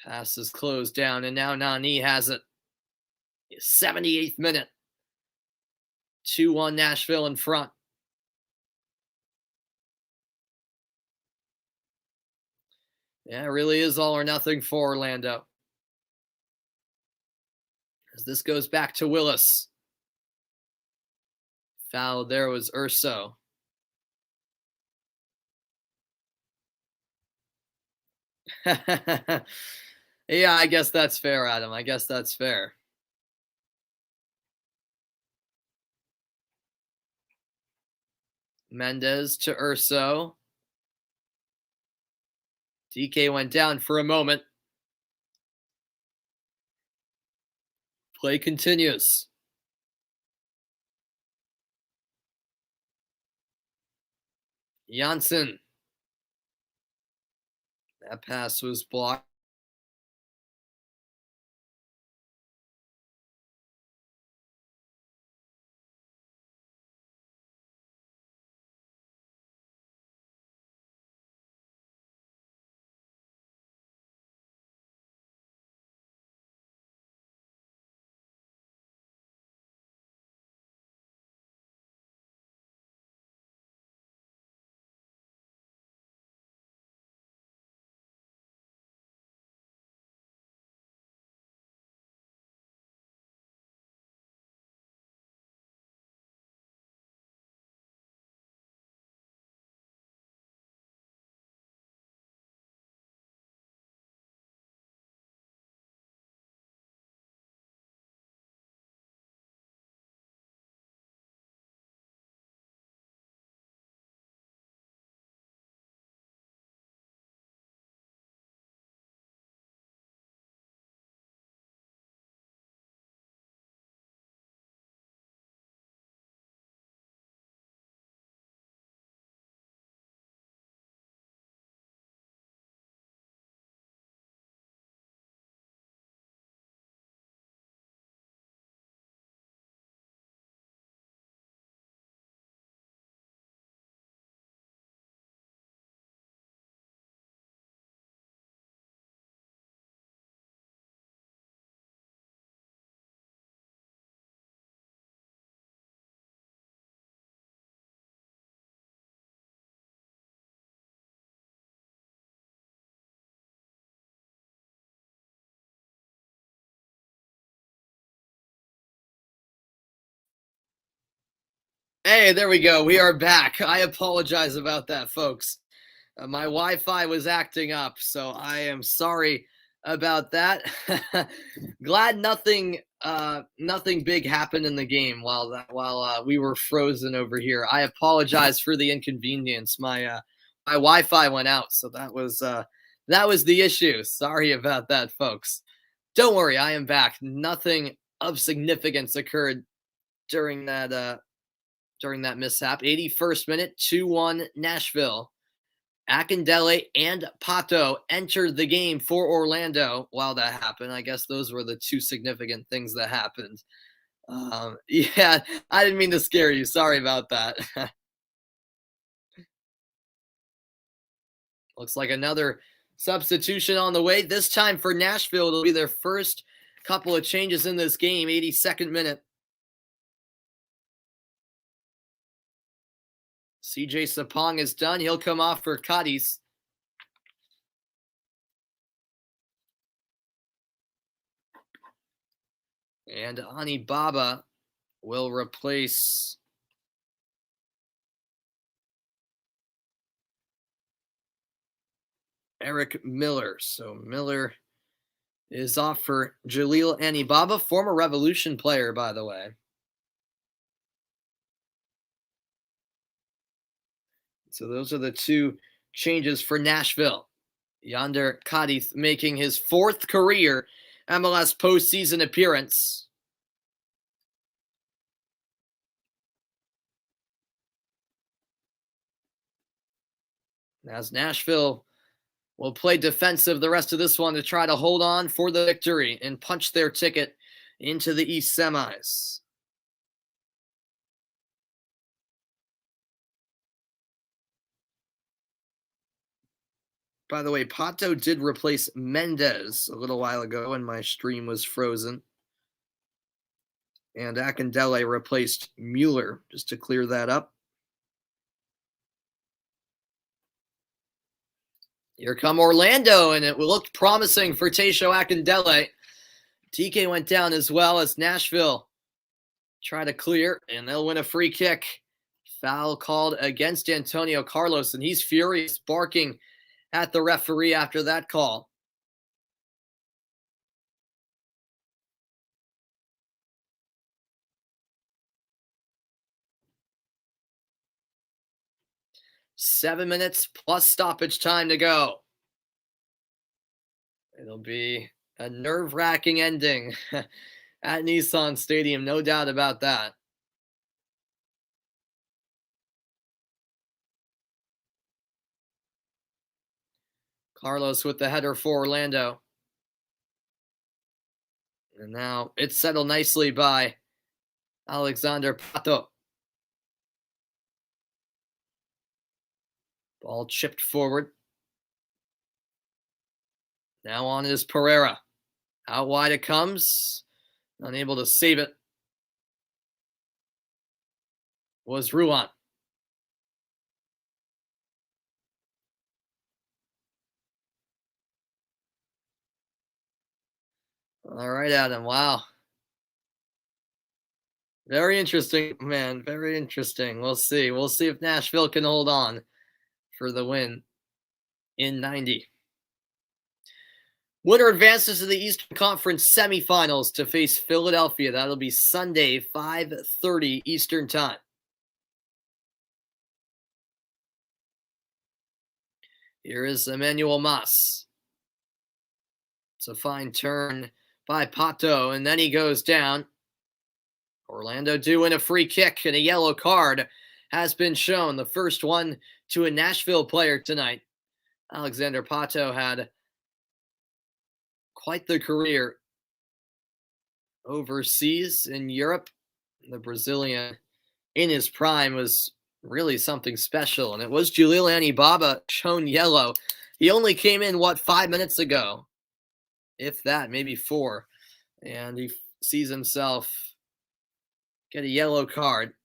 Pass is closed down, and now Nani has it. 78th minute. 2-1 Nashville in front. Yeah, it really is all or nothing for Orlando. As this goes back to Willis. Foul there was Urso. Yeah, I guess that's fair, Adam. I guess that's fair. Mendez to Urso. DK went down for a moment. Play continues. Janssen. That pass was blocked. Hey, there we go. We are back. I apologize about that, folks. My Wi-Fi was acting up, so I am sorry about that. Glad nothing big happened in the game while we were frozen over here. I apologize for the inconvenience. My Wi-Fi went out, so that was the issue. Sorry about that, folks. Don't worry, I am back. Nothing of significance occurred during that mishap. 81st minute, 2-1 Nashville. Akindele and Pato entered the game for Orlando while that happened. I guess those were the two significant things that happened. Yeah, I didn't mean to scare you. Sorry about that. Looks like another substitution on the way. This time for Nashville, it'll be their first couple of changes in this game. 82nd minute. CJ Sapong is done. He'll come off for Cadiz. And Ani Baba will replace Eric Miller. So Miller is off for Jalil Anibaba, former Revolution player, by the way. So those are the two changes for Nashville. Yonder Cadiz making his fourth career MLS postseason appearance. As Nashville will play defensive the rest of this one to try to hold on for the victory and punch their ticket into the East semis. By the way, Pato did replace Mendez a little while ago and my stream was frozen. And Akindele replaced Mueller, just to clear that up. Here come Orlando, and it looked promising for Taysho Akindele. TK went down as well as Nashville try to clear, and they'll win a free kick. Foul called against Antonio Carlos, and he's furious, barking at the referee after that call. Seven minutes plus stoppage time to go. It'll be a nerve-wracking ending at Nissan Stadium, no doubt about that. Carlos with the header for Orlando. And now it's settled nicely by Alexander Pato. Ball chipped forward. Now on is Pereira. Out wide it comes. Unable to save it was Ruan. All right, Adam. Wow. Very interesting, man. Very interesting. We'll see. We'll see if Nashville can hold on for the win in 90. Winner advances to the Eastern Conference semifinals to face Philadelphia. That'll be Sunday, 5:30 Eastern Time. Here is Emmanuel Mas. It's a fine turn by Pato, and then he goes down. Orlando do win a free kick, and a yellow card has been shown. The first one to a Nashville player tonight. Alexander Pato had quite the career overseas in Europe. The Brazilian in his prime was really something special, and it was Julian Baba shown yellow. He only came in, 5 minutes ago? If that, maybe 4. And he sees himself get a yellow card.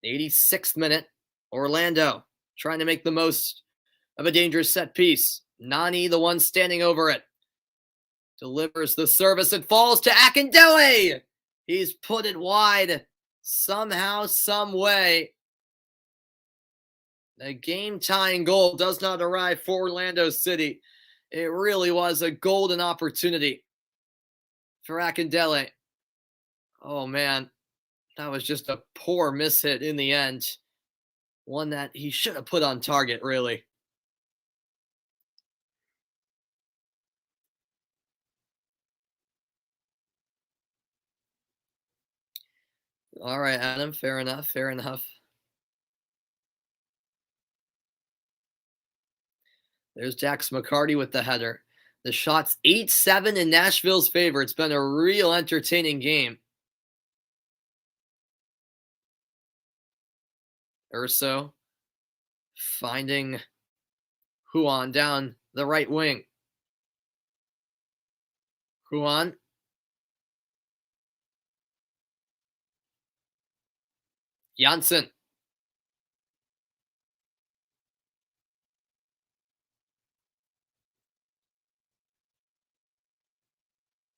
86th minute, Orlando trying to make the most of a dangerous set piece. Nani, the one standing over it, delivers the service. It falls to Akindele. He's put it wide somehow, some way. The game-tying goal does not arrive for Orlando City. It really was a golden opportunity for Akindele. Oh, man. That was just a poor mishit in the end. One that he should have put on target, really. All right, Adam. Fair enough. Fair enough. There's Dax McCarty with the header. The shot's 8-7 in Nashville's favor. It's been a real entertaining game. Urso finding Juan down the right wing. Juan. Janssen.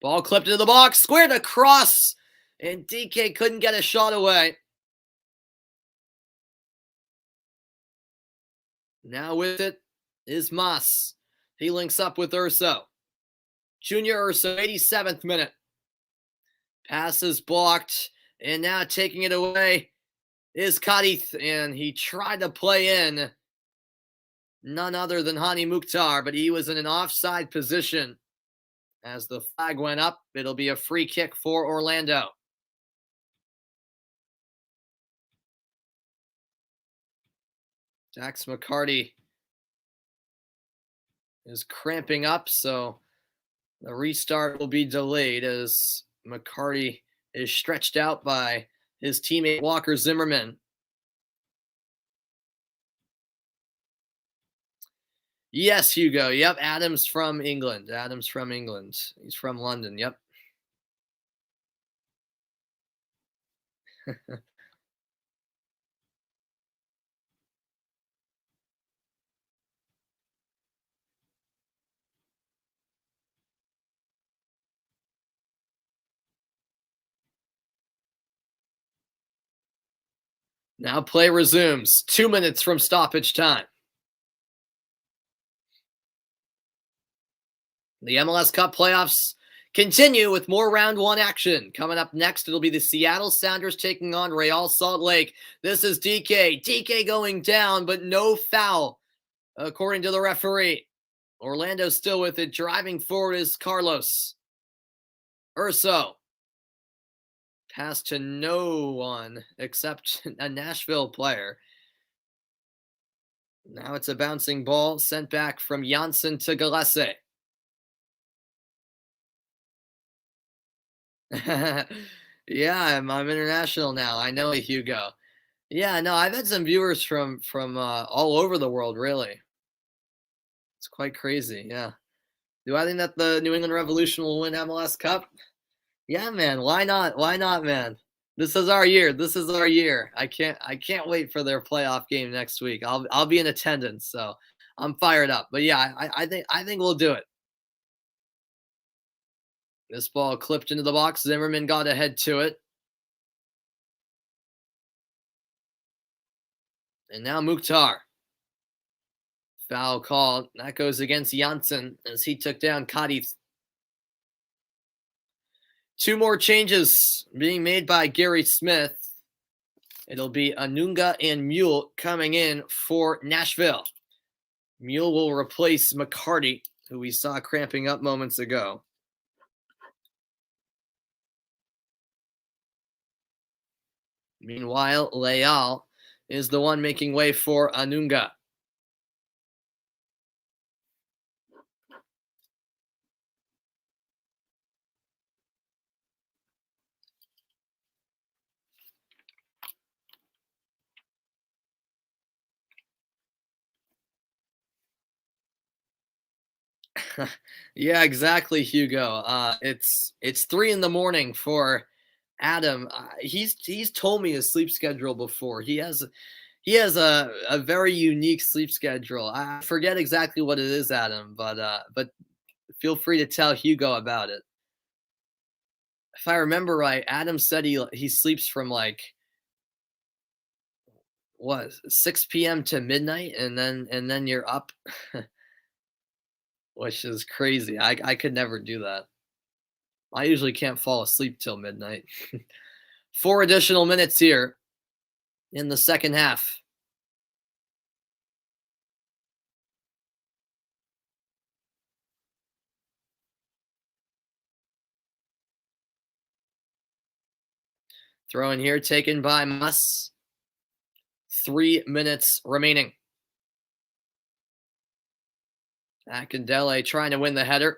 Ball clipped into the box, squared across, and DK couldn't get a shot away. Now with it is Mas. He links up with Urso. Junior Urso, 87th minute. Pass is blocked, and now taking it away is Kadith, and he tried to play in none other than Hani Mukhtar, but he was in an offside position. As the flag went up, it'll be a free kick for Orlando. Dax McCarty is cramping up, so the restart will be delayed as McCarty is stretched out by his teammate Walker Zimmerman. Yes, Hugo. Yep, Adam's from England. Adam's from England. He's from London. Yep. Now play resumes. 2 minutes from stoppage time. The MLS Cup Playoffs continue with more round 1 action. Coming up next, it'll be the Seattle Sounders taking on Real Salt Lake. This is DK. DK going down, but no foul, according to the referee. Orlando still with it. Driving forward is Carlos. Urso. Pass to no one except a Nashville player. Now it's a bouncing ball sent back from Janssen to Galese. Yeah, I'm international now. I know it, Hugo. Yeah, no, I've had some viewers from all over the world, really. It's quite crazy, yeah. Do I think that the New England Revolution will win MLS Cup? Yeah, man. Why not? Why not, man? This is our year. This is our year. I can't wait for their playoff game next week. I'll be in attendance, so I'm fired up. But yeah, I think we'll do it. This ball clipped into the box. Zimmerman got ahead to it. And now Mukhtar. Foul called. That goes against Janssen as he took down Cadiz. Two more changes being made by Gary Smith. It'll be Anunga and Mule coming in for Nashville. Mule will replace McCarty, who we saw cramping up moments ago. Meanwhile, Leal is the one making way for Anunga. Yeah, exactly, Hugo. It's 3 in the morning for Adam. He's told me his sleep schedule before. He has a very unique sleep schedule. I forget exactly what it is, Adam, but feel free to tell Hugo about it. If I remember right, Adam said he sleeps from like what 6 p.m. to midnight, and then you're up, which is crazy. I could never do that. I usually can't fall asleep till midnight. 4 additional minutes here in the second half. Throw in here taken by Muss. 3 minutes remaining. Akindele trying to win the header.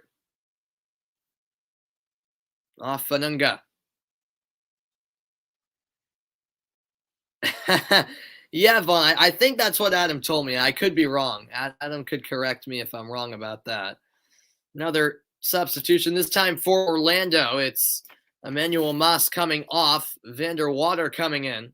Off Fanunga. Yeah, Vaughn, I think that's what Adam told me. I could be wrong. Adam could correct me if I'm wrong about that. Another substitution, this time for Orlando. It's Emmanuel Mas coming off, Vander Water coming in.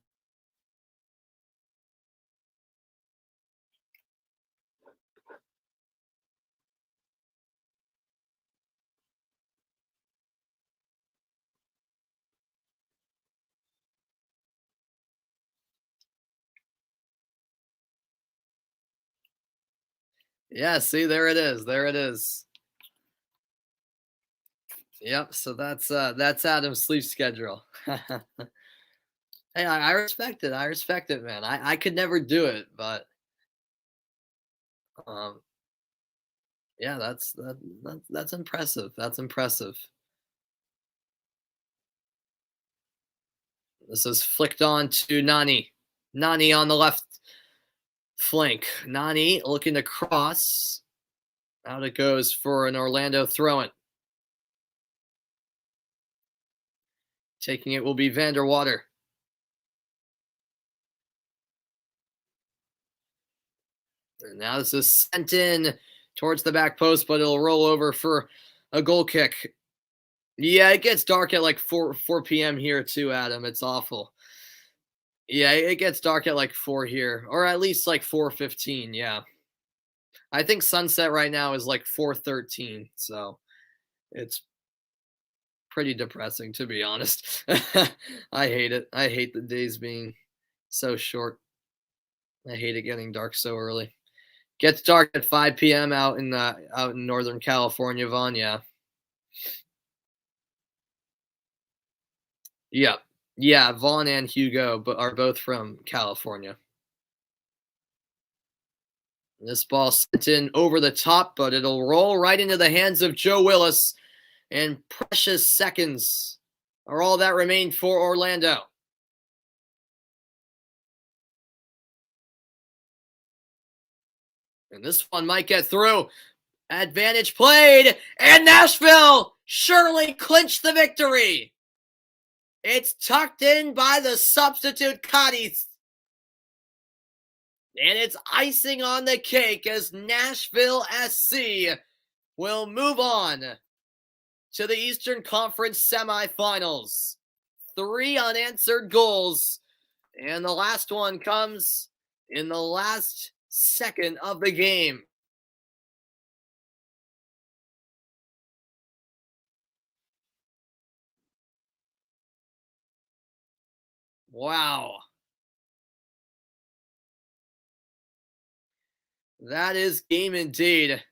Yeah, see, there it is. There it is. Yep, so that's Adam's sleep schedule. Hey, I respect it. I respect it, man. I could never do it, but um yeah, that's impressive. That's impressive. This is flicked on to Nani. Nani on the left flank. Nani looking to cross. Out it goes for an Orlando throw-in. Taking it will be Vander Water. And now this is sent in towards the back post, but it'll roll over for a goal kick. Yeah, it gets dark at like 4 p.m. here too, Adam. It's awful. Yeah, it gets dark at like 4 here, or at least like 4:15. Yeah, I think sunset right now is like 4:13, so it's pretty depressing to be honest. I hate it. I hate the days being so short. I hate it getting dark so early. Gets dark at 5 p.m. out in Northern California, Vaughn. Yeah, yeah, yeah. Vaughn and Hugo, but are both from California. This ball sent in over the top, but it'll roll right into the hands of Joe Willis. And precious seconds are all that remain for Orlando. And this one might get through. Advantage played, and Nashville surely clinched the victory. It's tucked in by the substitute Cadiz. And it's icing on the cake as Nashville SC will move on to the Eastern Conference semifinals. 3 unanswered goals, and the last one comes in the last second of the game. Wow. That is game indeed.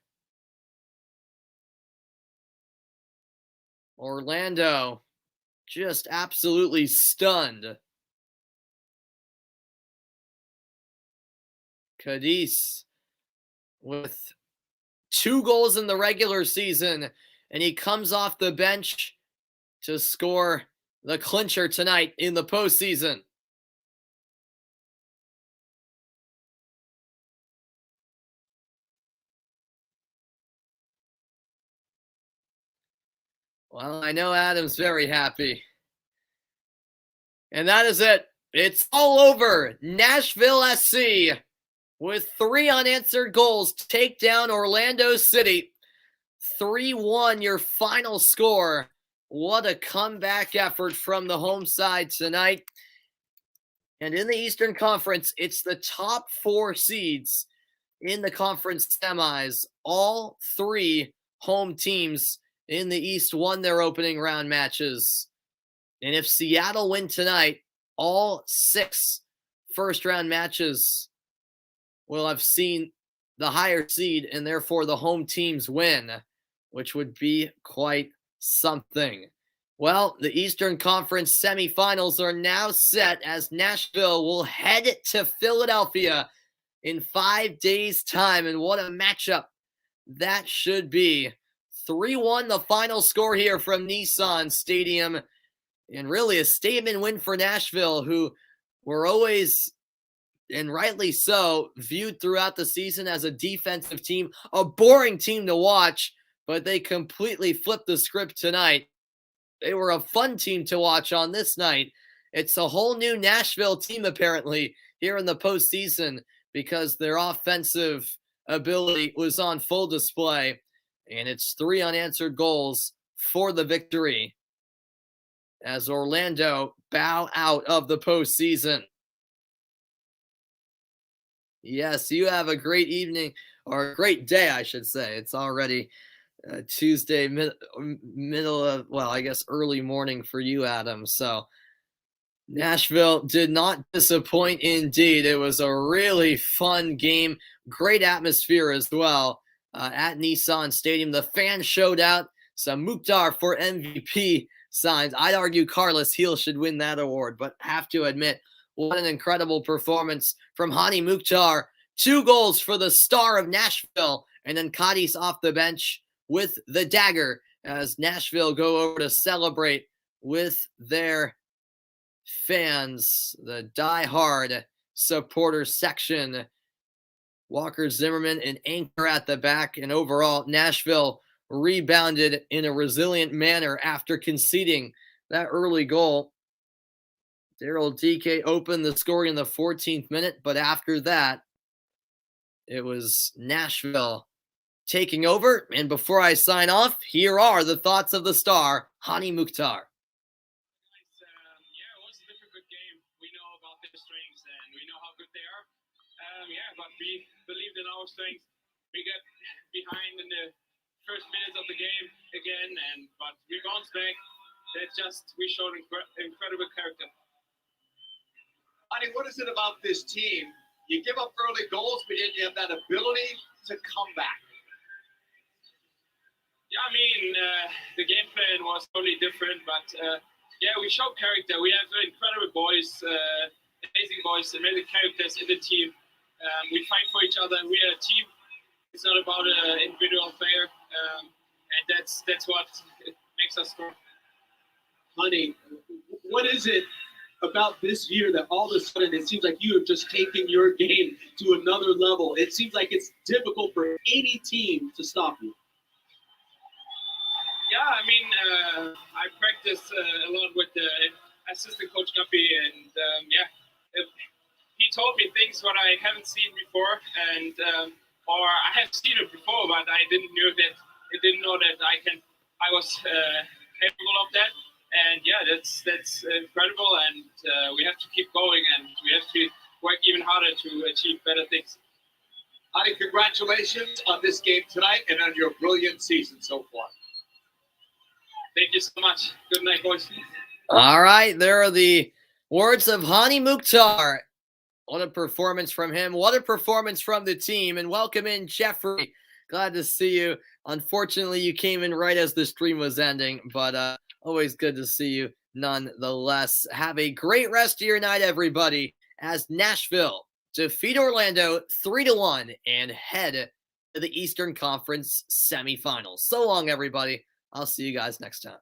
Orlando just absolutely stunned. Cadiz with 2 goals in the regular season, and he comes off the bench to score the clincher tonight in the postseason. Well, I know Adam's very happy. And that is it. It's all over. Nashville SC with 3 unanswered goals take down Orlando City. 3-1 your final score. What a comeback effort from the home side tonight. And in the Eastern Conference, it's the top 4 seeds in the conference semis. All 3 home teams in the East won their opening round matches. And if Seattle win tonight, all 6 first-round matches will have seen the higher seed, and therefore the home teams win, which would be quite something. Well, the Eastern Conference semifinals are now set as Nashville will head to Philadelphia in 5 days' time. And what a matchup that should be. 3-1 the final score here from Nissan Stadium. And really a statement win for Nashville, who were always, and rightly so, viewed throughout the season as a defensive team, a boring team to watch, but they completely flipped the script tonight. They were a fun team to watch on this night. It's a whole new Nashville team, apparently, here in the postseason because their offensive ability was on full display. And it's 3 unanswered goals for the victory as Orlando bow out of the postseason. Yes, you have a great evening, or a great day, I should say. It's already Tuesday, middle of, well, I guess early morning for you, Adam. So Nashville did not disappoint indeed. It was a really fun game. Great atmosphere as well at Nissan Stadium. The fans showed out. Some Mukhtar for MVP signs. I'd argue Carlos Heel should win that award, but have to admit, what an incredible performance from Hani Mukhtar. 2 goals for the star of Nashville, and then Cadiz off the bench with the dagger as Nashville go over to celebrate with their fans, the die-hard supporter section. Walker Zimmerman, an anchor at the back, and overall, Nashville rebounded in a resilient manner after conceding that early goal. Daryl DK opened the scoring in the 14th minute, but after that, it was Nashville taking over. And before I sign off, here are the thoughts of the star, Hani Mukhtar. Yeah, it was a difficult game. We know about their strengths and we know how good they are. But we believed in our strengths. We got behind in the first minutes of the game again, but we bounced back. We showed incredible character. Honey, what is it about this team? You give up early goals, but yet you have that ability to come back. Yeah, the game plan was totally different, but we showed character. We have incredible boys, amazing boys, amazing characters in the team. We fight for each other. We are a team. It's not about an individual player, and that's what makes us strong. Honey, what is it about this year that all of a sudden it seems like you have just taken your game to another level? It seems like it's difficult for any team to stop you. Yeah, I mean, I practice a lot with the assistant coach Guppy, and he told me things what I haven't seen before, and or I have seen it before, but I didn't know that I was capable of that. And yeah, that's incredible, and we have to keep going, and we have to work even harder to achieve better things. Adi, congratulations on this game tonight and on your brilliant season so far. Thank you so much. Good night, boys. All right, there are the words of Hani Mukhtar. What a performance from him. What a performance from the team. And welcome in, Jeffrey. Glad to see you. Unfortunately, you came in right as the stream was ending, but always good to see you nonetheless. Have a great rest of your night, everybody, as Nashville defeat Orlando 3-1 and head to the Eastern Conference semifinals. So long, everybody. I'll see you guys next time.